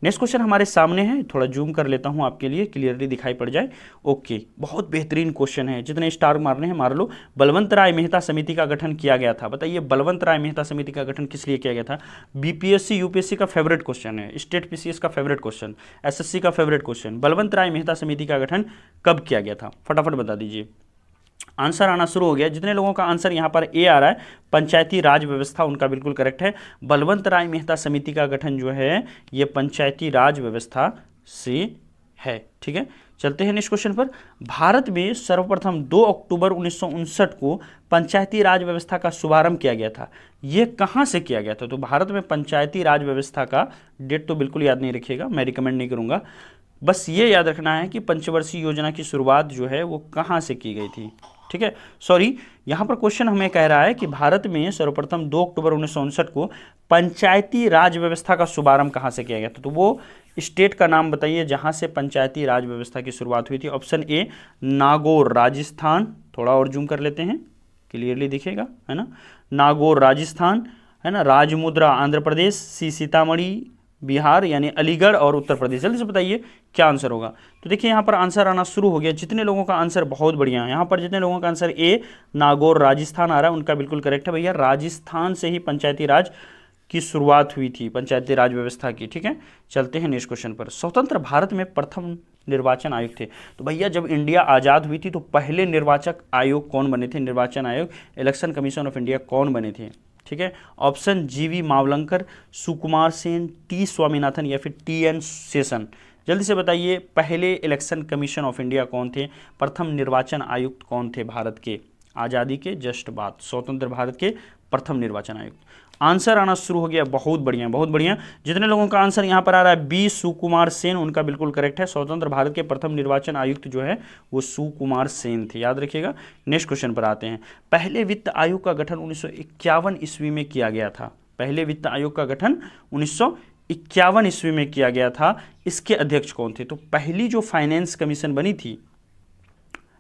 [SPEAKER 1] नेक्स्ट क्वेश्चन हमारे सामने है, थोड़ा जूम कर लेता हूं आपके लिए क्लियरली दिखाई पड़ जाए। ओके, बहुत बेहतरीन क्वेश्चन है, जितने स्टार मारने हैं मार लो। बलवंत राय मेहता समिति का गठन किया गया था, बताइए बलवंत राय मेहता समिति का गठन किस लिए किया गया था। बीपीएससी यूपीएससी का फेवरेट क्वेश्चन है, स्टेट पीसीएस का फेवरेट क्वेश्चन, एसएससी का फेवरेट क्वेश्चन। बलवंत राय मेहता समिति का गठन कब किया गया था, फटाफट बता दीजिए। आंसर आना शुरू हो गया। जितने लोगों का आंसर यहाँ पर ए आ रहा है, पंचायती राज व्यवस्था, उनका बिल्कुल करेक्ट है। बलवंत राय मेहता समिति का गठन जो है ये पंचायती राज व्यवस्था से है। ठीक है, चलते हैं नेक्स्ट क्वेश्चन पर। भारत में सर्वप्रथम 2 अक्टूबर 1959 को पंचायती राज व्यवस्था का शुभारंभ किया गया था। ये कहाँ से किया गया था, तो भारत में पंचायती राज व्यवस्था का डेट तो बिल्कुल याद नहीं रखिएगा, मैं रिकमेंड नहीं करूँगा, बस ये याद रखना है कि पंचवर्षीय योजना की शुरुआत जो है वो कहाँ से की गई थी। ठीक है, सॉरी, यहाँ पर क्वेश्चन हमें कह रहा है कि भारत में सर्वप्रथम 2 अक्टूबर 1959 को पंचायती राज व्यवस्था का शुभारंभ कहाँ से किया गया था, तो वो स्टेट का नाम बताइए जहाँ से पंचायती राज व्यवस्था की शुरुआत हुई थी। ऑप्शन ए नागौर राजस्थान, थोड़ा और जूम कर लेते हैं क्लियरली दिखेगा, है ना, नागौर राजस्थान, है ना, राजमुद्रा आंध्र प्रदेश, सी सीतामढ़ी बिहार यानी अलीगढ़ और उत्तर प्रदेश। जल्दी से बताइए क्या आंसर होगा। तो देखिए यहाँ पर आंसर आना शुरू हो गया। जितने लोगों का आंसर बहुत बढ़िया है, यहाँ पर जितने लोगों का आंसर ए नागौर राजस्थान आ रहा है उनका बिल्कुल करेक्ट है भैया। राजस्थान से ही पंचायती राज की शुरुआत हुई थी, पंचायती राज व्यवस्था की। ठीक है, चलते हैं नेक्स्ट क्वेश्चन पर। स्वतंत्र भारत में प्रथम निर्वाचन आयोग थे, तो भैया जब इंडिया आज़ाद हुई थी तो पहले निर्वाचक आयोग कौन बने थे, निर्वाचन आयोग, इलेक्शन कमीशन ऑफ इंडिया कौन बने थे। ठीक है, ऑप्शन जीवी मावलंकर, सुकुमार सेन, टी स्वामीनाथन या फिर टी.एन. शेषन। जल्दी से बताइए पहले इलेक्शन कमीशन ऑफ इंडिया कौन थे, प्रथम निर्वाचन आयुक्त कौन थे भारत के आज़ादी के जस्ट बाद, स्वतंत्र भारत के प्रथम निर्वाचन आयुक्त। आंसर आना शुरू हो गया, बहुत बढ़िया बहुत बढ़िया। जितने लोगों का आंसर यहाँ पर आ रहा है बी सुकुमार सेन, उनका बिल्कुल करेक्ट है। स्वतंत्र भारत के प्रथम निर्वाचन आयुक्त जो है वो सुकुमार सेन थे, याद रखिएगा। नेक्स्ट क्वेश्चन पर आते हैं। पहले वित्त आयोग का गठन 1951 ईस्वी में किया गया था, पहले वित्त आयोग का गठन 1951 ईस्वी में किया गया था। इसके अध्यक्ष कौन थे, तो पहली जो फाइनेंस कमीशन बनी थी,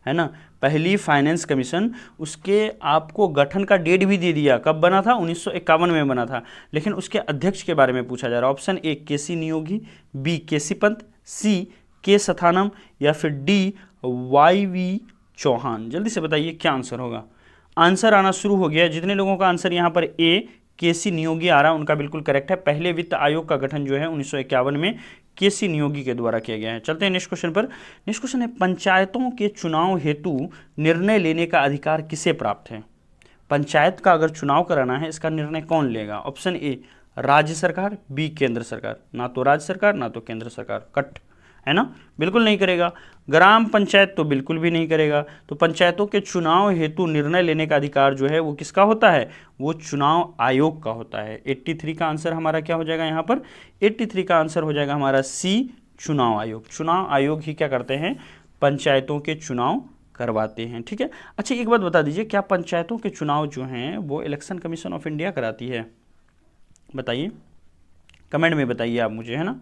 [SPEAKER 1] है ना, पहली फाइनेंस कमीशन, उसके आपको गठन का डेट भी दे दिया, कब बना था, 1951 में बना था। लेकिन उसके अध्यक्ष के बारे में पूछा जा रहा है। Option A K C Neogi, B K C Pant, C K Santhanam या फिर डी वाई.वी. चौहान। जल्दी से बताइए क्या आंसर होगा। आंसर आना शुरू हो गया। जितने लोगों का आंसर यहाँ पर ए केसी नियोगी आ रहा है उनका बिल्कुल करेक्ट है। पहले वित्त आयोग का गठन जो है 1951 में केसी नियोगी के द्वारा किया गया है। चलते हैं नेक्स्ट क्वेश्चन पर। नेक्स्ट क्वेश्चन है पंचायतों के चुनाव हेतु निर्णय लेने का अधिकार किसे प्राप्त है। पंचायत का अगर चुनाव कराना है इसका निर्णय कौन लेगा। ऑप्शन ए राज्य सरकार, बी केंद्र सरकार। ना तो राज्य सरकार ना तो केंद्र सरकार, कट, है ना, बिल्कुल नहीं करेगा। ग्राम पंचायत तो बिल्कुल भी नहीं करेगा। तो पंचायतों के चुनाव हेतु निर्णय लेने का अधिकार जो है वो किसका होता है, वो चुनाव आयोग का होता है। 83 का आंसर हमारा क्या हो जाएगा यहाँ पर, 83 का आंसर हो जाएगा हमारा सी चुनाव आयोग। चुनाव आयोग ही क्या करते हैं, पंचायतों के चुनाव करवाते हैं। ठीक है, अच्छा एक बात बता दीजिए, क्या पंचायतों के चुनाव जो हैं वो इलेक्शन कमीशन ऑफ इंडिया कराती है, बताइए कमेंट में बताइए आप मुझे, है ना।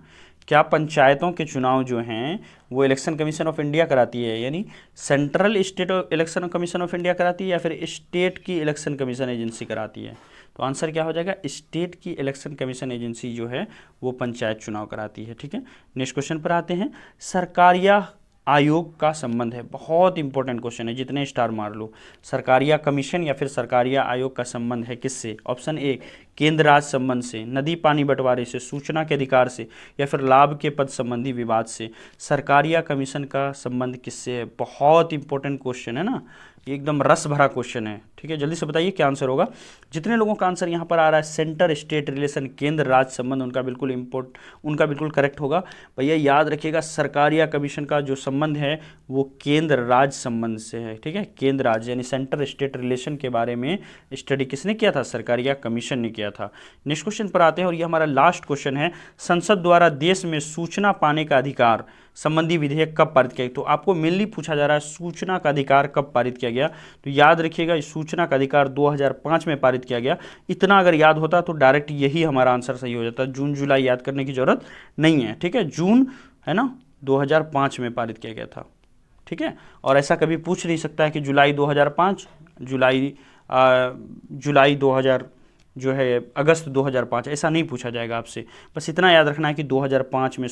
[SPEAKER 1] क्या पंचायतों के चुनाव जो हैं वो इलेक्शन कमीशन ऑफ इंडिया कराती है, यानी central state election commission of India कराती है या फिर स्टेट की इलेक्शन कमीशन एजेंसी कराती है। तो आंसर क्या हो जाएगा, स्टेट की इलेक्शन कमीशन एजेंसी जो है वो पंचायत चुनाव कराती है। ठीक है, नेक्स्ट क्वेश्चन पर आते हैं। सरकारिया आयोग का संबंध है, बहुत इंपॉर्टेंट क्वेश्चन है, जितने स्टार मार लो। सरकारिया कमीशन या फिर सरकारिया आयोग का संबंध है किससे। ऑप्शन ए केंद्र राज्य संबंध से, नदी पानी बंटवारे से, सूचना के अधिकार से या फिर लाभ के पद संबंधी विवाद से। सरकारिया कमीशन का संबंध किससे है, बहुत इंपॉर्टेंट क्वेश्चन है ना, ये एकदम रस भरा क्वेश्चन है। ठीक है, जल्दी से बताइए क्या आंसर होगा। जितने लोगों का आंसर यहाँ पर आ रहा है सेंटर स्टेट रिलेशन, केंद्र राज्य संबंध, उनका बिल्कुल करेक्ट होगा। भैया याद रखिएगा सरकारिया कमीशन का जो संबंध है वो केंद्र राज्य संबंध से है। ठीक है, केंद्र राज्य यानी सेंटर स्टेट रिलेशन के बारे में स्टडी किसने किया था, सरकारिया कमीशन ने किया था। नेक्स्ट क्वेश्चन पर आते हैं और ये हमारा लास्ट क्वेश्चन है। संसद द्वारा देश में सूचना पाने का अधिकार संबंधी विधेयक कब पारित किया गया। तो आपको मेनली पूछा जा रहा है सूचना का अधिकार कब पारित किया गया। तो याद रखिएगा इस सूचना का अधिकार 2005 में पारित किया गया। इतना अगर याद होता तो डायरेक्ट यही हमारा आंसर सही हो जाता। जून जुलाई याद करने की जरूरत नहीं है। ठीक है, जून है ना, 2005 में पारित किया गया था। ठीक है, और ऐसा कभी पूछ नहीं सकता है कि जुलाई 2005, जुलाई 2000 जो है अगस्त 2005, ऐसा नहीं पूछा जाएगा आपसे। बस इतना याद रखना है कि 2005 में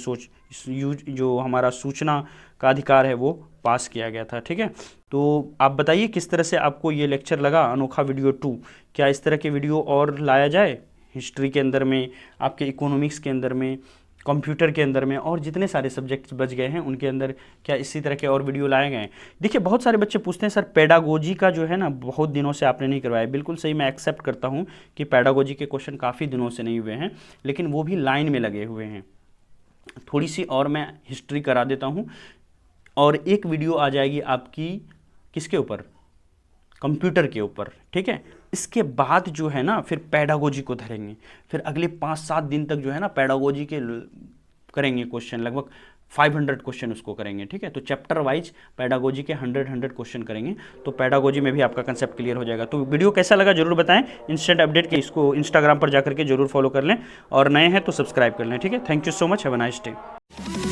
[SPEAKER 1] जो हमारा सूचना का अधिकार है वो पास किया गया था। ठीक है, तो आप बताइए किस तरह से आपको ये लेक्चर लगा, अनोखा वीडियो 2। क्या इस तरह के वीडियो और लाया जाए हिस्ट्री के अंदर में, आपके इकोनॉमिक्स के अंदर में, कंप्यूटर के अंदर में, और जितने सारे सब्जेक्ट्स बच गए हैं उनके अंदर क्या इसी तरह के और वीडियो लाए गए हैं? देखिए, बहुत सारे बच्चे पूछते हैं सर पेडागोजी का जो है ना बहुत दिनों से आपने नहीं करवाया। बिल्कुल सही, मैं एक्सेप्ट करता हूँ कि पेडागोजी के क्वेश्चन काफ़ी दिनों से नहीं हुए हैं, लेकिन वो भी लाइन में लगे हुए हैं। थोड़ी सी और मैं हिस्ट्री करा देता हूँ, और एक वीडियो आ जाएगी आपकी किसके ऊपर, कंप्यूटर के ऊपर। ठीक है, इसके बाद जो है ना फिर पेडागोजी को धरेंगे, फिर अगले 5-7 दिन तक जो है ना पेडागोजी के करेंगे क्वेश्चन, लगभग 500 क्वेश्चन उसको करेंगे। ठीक है, तो चैप्टर वाइज पेडागोजी के 100 क्वेश्चन करेंगे, तो पेडागोजी में भी आपका कंसेप्ट क्लियर हो जाएगा। तो वीडियो कैसा लगा जरूर बताएं। इंस्टेंट अपडेट के इसको इंस्टाग्राम पर जाकर के जरूर फॉलो कर लें, और नए हैं तो सब्सक्राइब कर लें। ठीक है, thank you so much, have a nice day.